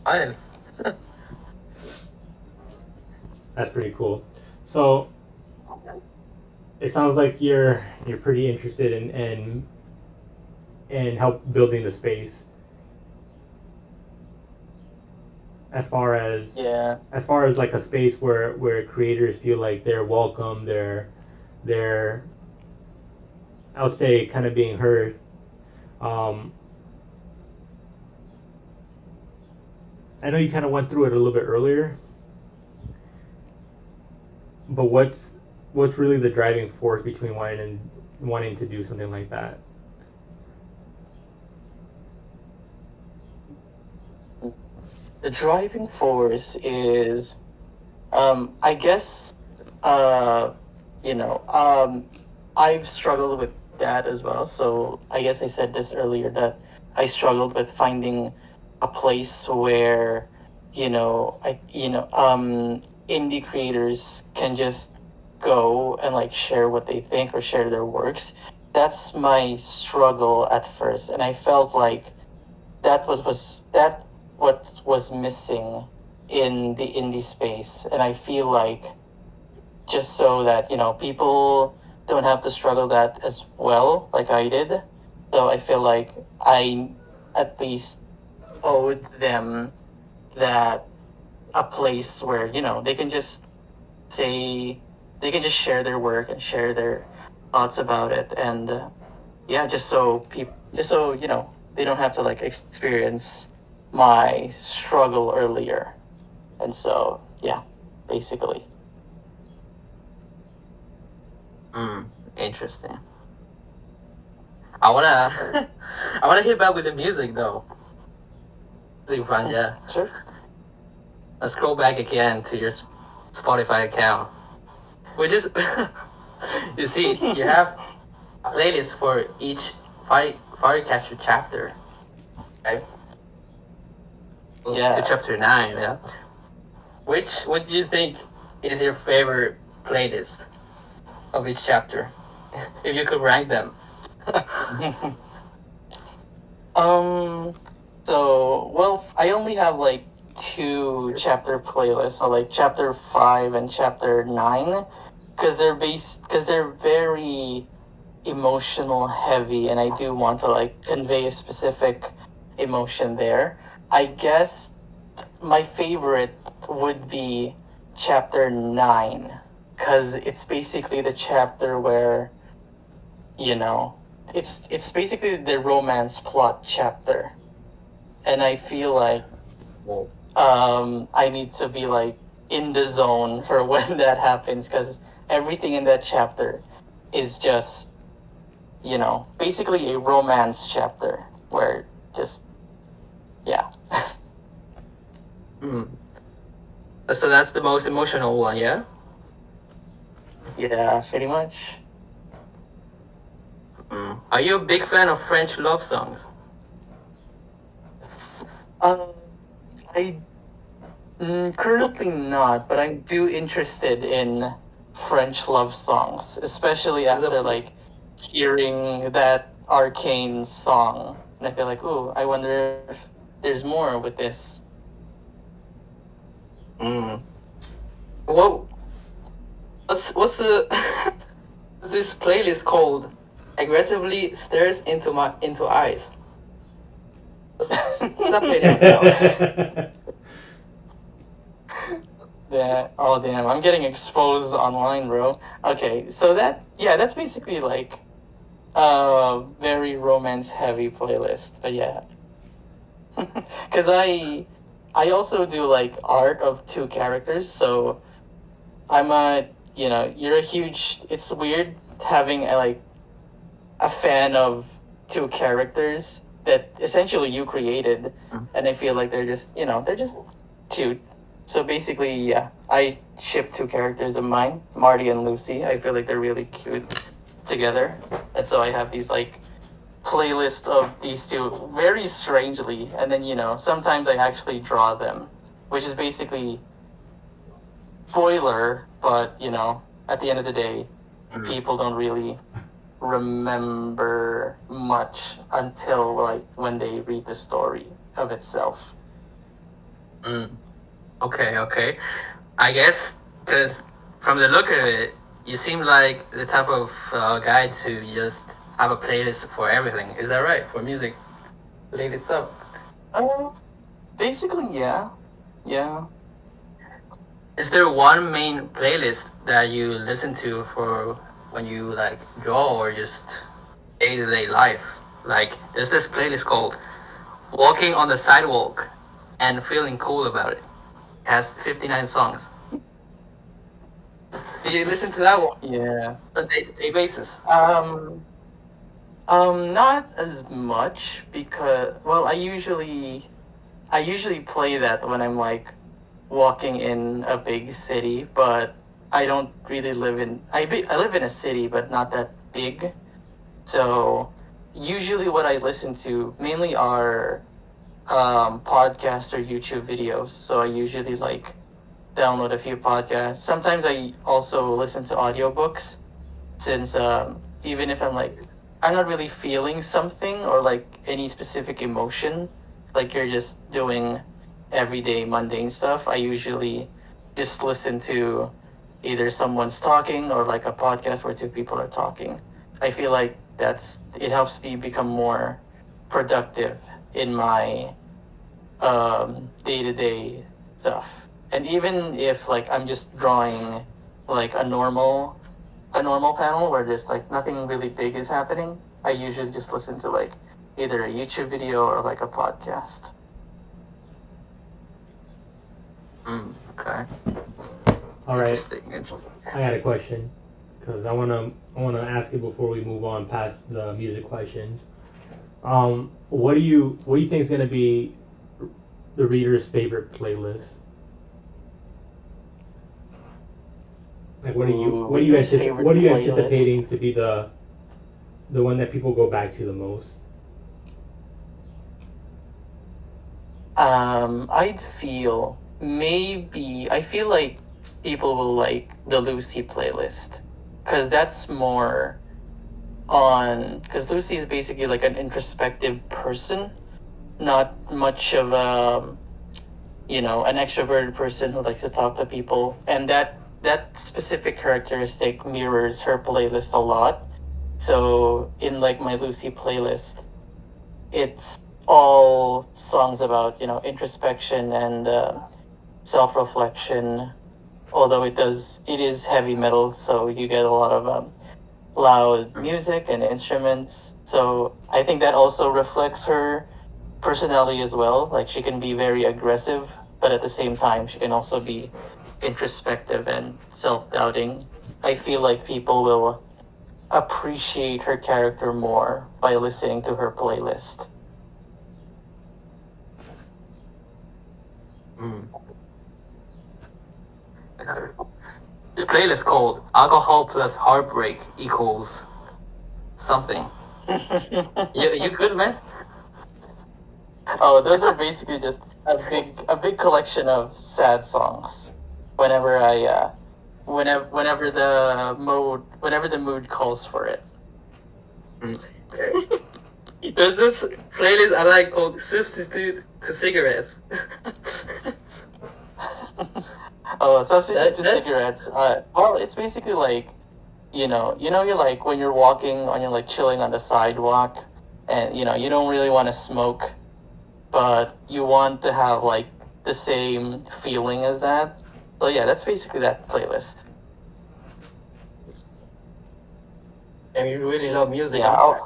Fine. That's pretty cool. So it sounds like you're pretty interested in help building the space. As far as like a space where creators feel like they're welcome, they're I would say kind of being heard. I know you kind of went through it a little bit earlier, but what's really the driving force between wanting to do something like that? The driving force is, I guess, I've struggled with that as well. So I guess I said this earlier that I struggled with finding a place where, indie creators can just go and like share what they think or share their works. that's my struggle at first, and I felt like that what was missing in the indie space, and I feel like just so that people don't have to struggle that as well like I did. So I feel like I at least owed them that a place where they can just say they can just share their work and share their thoughts about it, and yeah, just so they don't have to like experience my struggle earlier, and so yeah, basically. Interesting. I wanna I wanna hit back with the music though. Music front, yeah. Sure. Let's scroll back again to your Spotify account, which is you see you have a playlist for each Firecatcher chapter, right? Yeah. To chapter 9, yeah. What do you think is your favorite playlist of each chapter, if you could rank them? So, well, I only have like two chapter playlists, so like chapter 5 and chapter 9, because they're very emotional heavy, and I do want to like convey a specific emotion there. I guess my favorite would be chapter 9, because it's basically the chapter where it's basically the romance plot chapter, and I feel like Whoa. I need to be like in the zone for when that happens, because everything in that chapter is just basically a romance chapter where just yeah. So that's the most emotional one, yeah? Yeah, pretty much. Are you a big fan of French love songs? I currently not, but I'm do interested in French love songs, especially after like hearing that Arcane song, and I feel like, ooh, I wonder if there's more with this. Whoa. What's the what's this playlist called? Aggressively stares into eyes. What's that playlist? Yeah. Oh damn! I'm getting exposed online, bro. Okay, so that's basically like a very romance heavy playlist. But yeah, because I also do like art of two characters, so I'm a you're a huge. It's weird having a fan of two characters that essentially you created, and I feel like they're just cute. So basically, yeah, I ship two characters of mine, Marty and Lucy. I feel like they're really cute together, and so I have these like playlist of these two very strangely, and then sometimes I actually draw them, which is basically spoiler, but at the end of the day, people don't really remember much until like when they read the story of itself. Okay. I guess because from the look of it, you seem like the type of guy to just have a playlist for everything. Is that right? For music related stuff. Basically, yeah. Is there one main playlist that you listen to for when you like draw or just day-to-day life? Like, there's this playlist called Walking on the Sidewalk and Feeling Cool About It. It has 59 songs. Do you listen to that one Yeah. on a day-to-day basis? Not as much because, well, I usually play that when I'm like walking in a big city, but I don't really live in I live in a city, but not that big. So usually what I listen to mainly are podcasts or YouTube videos. So I usually like download a few podcasts. Sometimes I also listen to audiobooks, since even if I'm like I'm not really feeling something or like any specific emotion, like you're just doing everyday mundane stuff, I usually just listen to either someone's talking or like a podcast where two people are talking. I feel like it helps me become more productive in my day-to-day stuff. And even if like I'm just drawing like a normal panel where there's like nothing really big is happening, I usually just listen to like either a YouTube video or like a podcast. Okay. All right. Interesting. I got a question because I wanna ask it before we move on past the music questions. What do you think is gonna be the reader's favorite playlist? Like, what are you anticipating to be the one that people go back to the most? I feel like people will like the Lucy playlist because that's more because Lucy is basically like an introspective person, not much of an extroverted person who likes to talk to people, and that specific characteristic mirrors her playlist a lot. So in like my Lucy playlist, it's all songs about introspection and self-reflection. Although it is heavy metal, so you get a lot of loud music and instruments. So I think that also reflects her personality as well. Like she can be very aggressive, but at the same time she can also be introspective and self-doubting. I feel like people will appreciate her character more by listening to her playlist. This playlist called Alcohol Plus Heartbreak Equals Something. You good, man? Oh, those are basically just a big collection of sad songs. Whenever the mood calls for it. There's this playlist I like called Substitute to Cigarettes. Oh, substitute to cigarettes. Well, it's basically like, you're like when you're walking and you're like chilling on the sidewalk, and you don't really want to smoke, but you want to have like the same feeling as that. So yeah, that's basically that playlist. And you really love music. Yeah,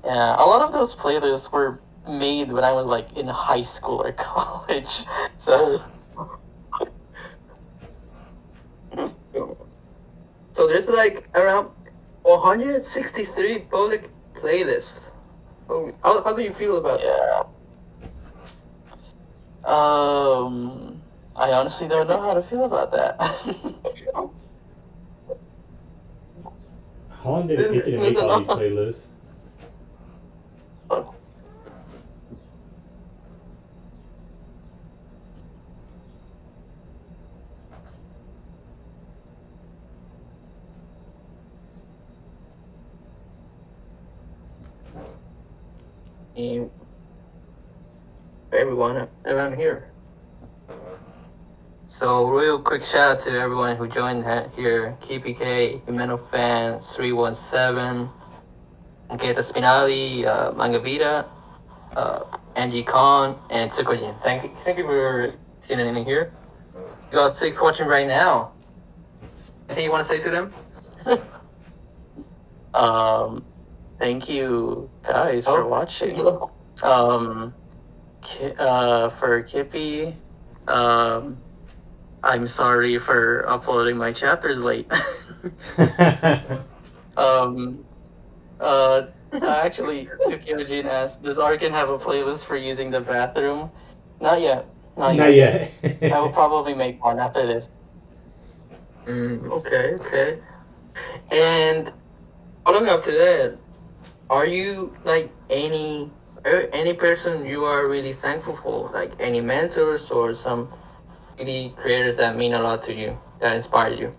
yeah. A lot of those playlists were made when I was like in high school or college. So. So there's like around 163 public playlists. How do you feel about that? I honestly don't know how to feel about that. How long did it take you to make all these playlists? Everyone around here. So real quick shout out to everyone who joined here. KPK, Imeno Fan, 317, Nketa Spinali, Mangavita, Angie Khan, and Tsukojin. Thank you for tuning in here. You guys take watching right now. Anything you want to say to them? Thank you guys for watching. For Kippy, I'm sorry for uploading my chapters late. Actually, Tsukyojin asked, does Arcan have a playlist for using the bathroom? Not yet. Not yet. I will probably make one after this. Okay. And following up to that, are you like any person you are really thankful for, like any mentors or some really creators that mean a lot to you, that inspire you?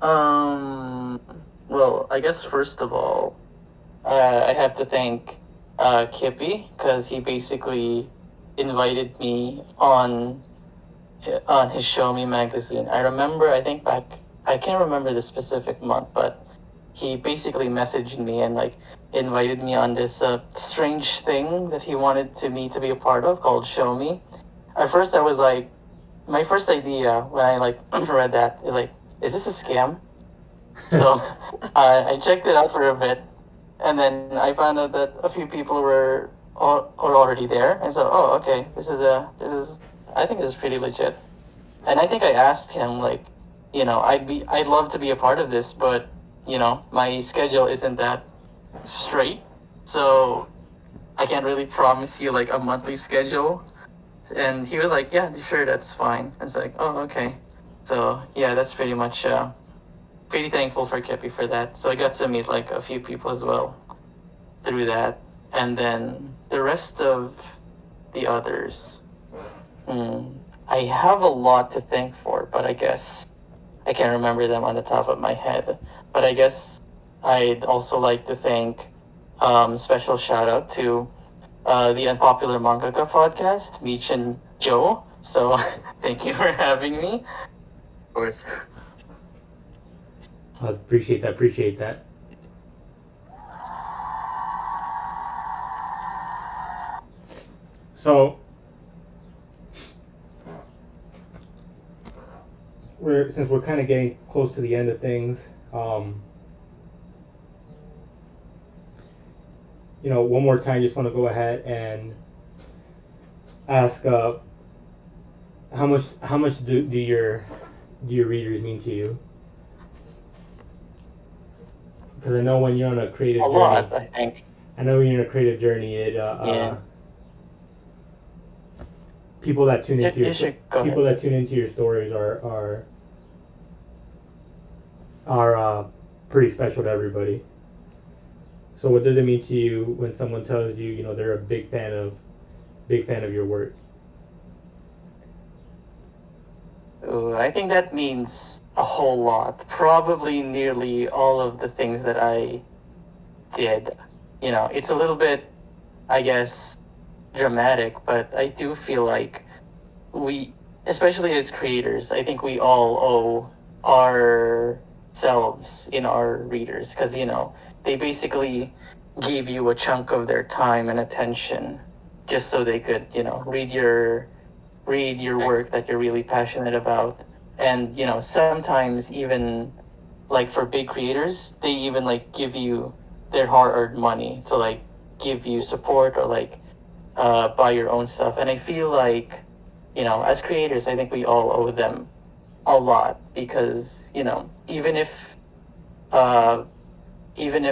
Um, well, I guess first of all, I have to thank Kippy because he basically invited me on his Show Me magazine. I remember, I think back, I can't remember the specific month, but he basically messaged me and like invited me on this strange thing that he wanted me to be a part of called Show Me. At first, I was like, my first idea when I like read that is like, is this a scam? So I checked it out for a bit, and then I found out that a few people were already there, and so oh okay, I think this is pretty legit. And I think I asked him like, I'd love to be a part of this, but my schedule isn't that straight, so I can't really promise you like a monthly schedule. And he was like, yeah, sure, that's fine. It's like, oh okay. So yeah, that's pretty much pretty thankful for Kepi for that. So I got to meet like a few people as well through that, and then the rest of the others. I have a lot to thank for, but I guess I can't remember them on the top of my head. But I guess I'd also like to thank special shout out to the Unpopular Mangaka Podcast, Meech and Joe. So thank you for having me. Of course. I appreciate that. Appreciate that. So, since we're kind of getting close to the end of things, one more time, just want to go ahead and ask, how much do your readers mean to you? Because I know when you're on a creative journey, lot, I think. I know when you're on a creative journey, people that tune into your stories are pretty special to everybody. So what does it mean to you when someone tells you, they're a big fan of your work? I think that means a whole lot. Probably nearly all of the things that I did. It's a little bit, I guess, dramatic, but I do feel like we, especially as creators, I think we all owe ourselves in our readers because, they basically give you a chunk of their time and attention just so they could, read your work that you're really passionate about. And sometimes even like for big creators, they even like give you their hard-earned money to like give you support or like buy your own stuff. And I feel like as creators, I think we all owe them a lot because even if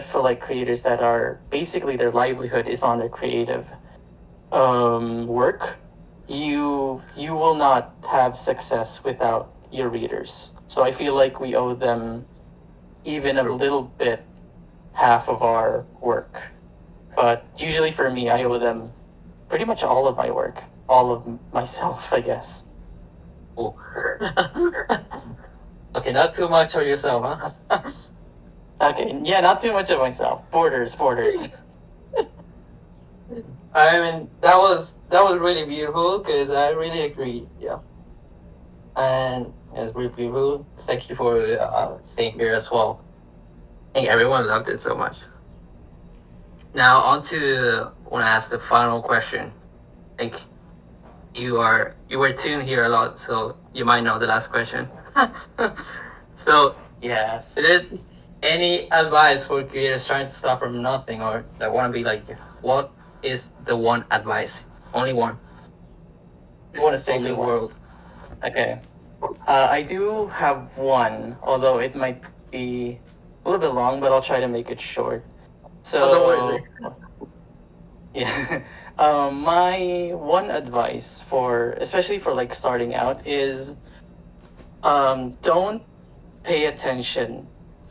for like creators that are basically their livelihood is on their creative work, you will not have success without your readers. So I feel like we owe them even a little bit half of our work. But usually for me, I owe them pretty much all of my work, all of myself, I guess. Oh. Okay, not too much of yourself, huh? Okay, yeah, not too much of myself. Borders. I mean, that was really beautiful because I really agree. Yeah, and it's really beautiful. Thank you for staying here as well. I think everyone loved it so much. Now on to want to ask the final question. I think you were tuned here a lot, so you might know the last question. So, Yes. if there's any advice for creators trying to start from nothing or that want to be like, what is the one advice? Only one. You want to say to Only the one. world. Okay. I do have one, although it might be a little bit long, but I'll try to make it short. So, Oh, don't worry. yeah. My one advice especially for like starting out, is don't pay attention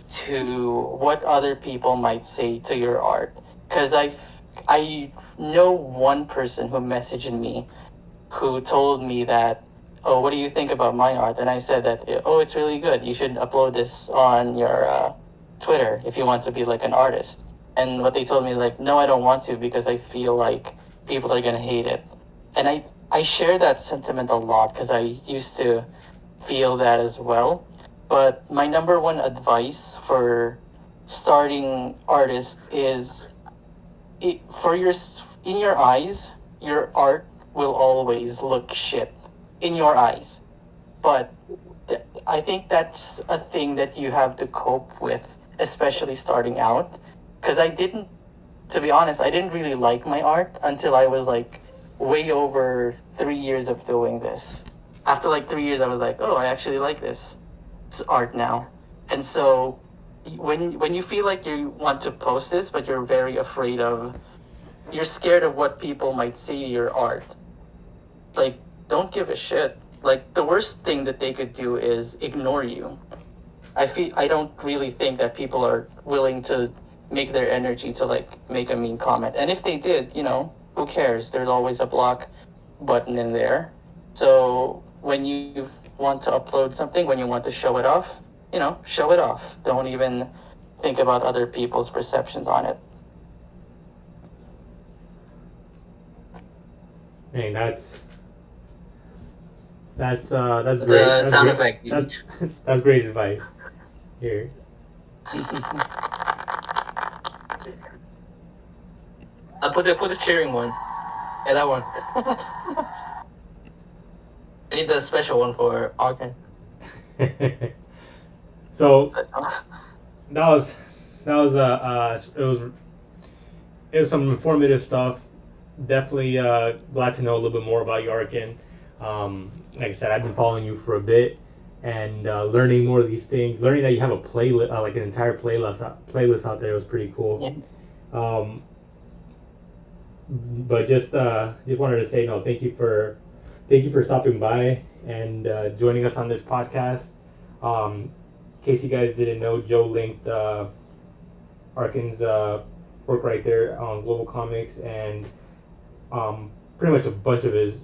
to what other people might say to your art. Because I know one person who messaged me who told me that "Oh, what do you think about my art?" And I said that, "Oh, it's really good. You should upload this on your Twitter if you want to be like an artist." And what they told me is like, "No, I don't want to because I feel like people are gonna hate it." And I share that sentiment a lot because I used to feel that as well. But my number one advice for starting artists is, in your eyes, your art will always look shit in your eyes. But I think that's a thing that you have to cope with, especially starting out. Because to be honest, I didn't really like my art until I was like way over 3 years of doing this. After like 3 years, I was like, oh, I actually like this. It's art now. And so when you feel like you want to post this, but you're very afraid of, you're scared of what people might see your art, like, don't give a shit. Like, the worst thing that they could do is ignore you. I don't really think that people are willing to make their energy to like make a mean comment. And if they did, who cares? There's always a block button in there. So when you want to upload something, when you want to show it off, show it off. Don't even think about other people's perceptions on it. Hey, that's great. The sound effect. That's great advice. Here. I put the cheering one. Yeah, that one. I need the special one for Arcan. So that was it was some informative stuff. Definitely glad to know a little bit more about you, Arcan. Like I said, I've been following you for a bit and learning more of these things. Learning that you have a playlist, like an entire playlist out there, was pretty cool. Yeah. But just wanted to say thank you for stopping by and joining us on this podcast. In case you guys didn't know, Joe linked Arcan's work right there on Global Comics, and pretty much a bunch of his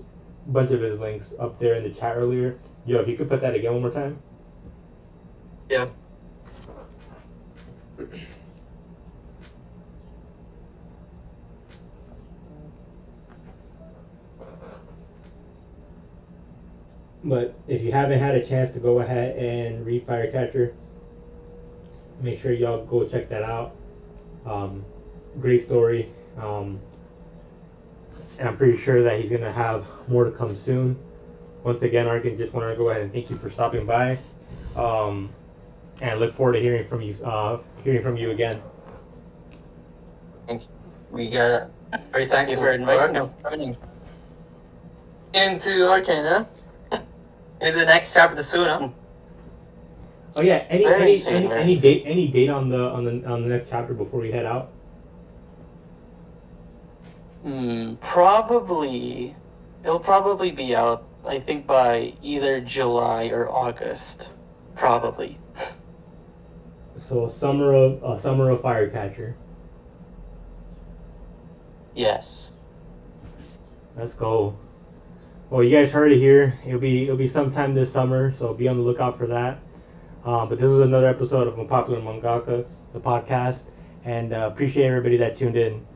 links up there in the chat earlier. Joe, if you could put that again one more time. Yeah. But if you haven't had a chance to go ahead and read Firecatcher, make sure y'all go check that out. Great story. And I'm pretty sure that he's going to have more to come soon. Once again, Arcan, just want to go ahead and thank you for stopping by. And look forward to hearing from you again. Thank you. We got very Thank you for inviting me. Into Arcan, huh? Into the next chapter soon, huh? Oh yeah, any Very soon. date on the next chapter before we head out? Probably. It'll probably be out, I think, by either July or August. Probably. So a summer of Firecatcher. Yes. Let's go. Well, you guys heard it here. It'll be sometime this summer, so be on the lookout for that. But this was another episode of Unpopular Mangaka, the podcast, and appreciate everybody that tuned in.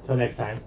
Till next time.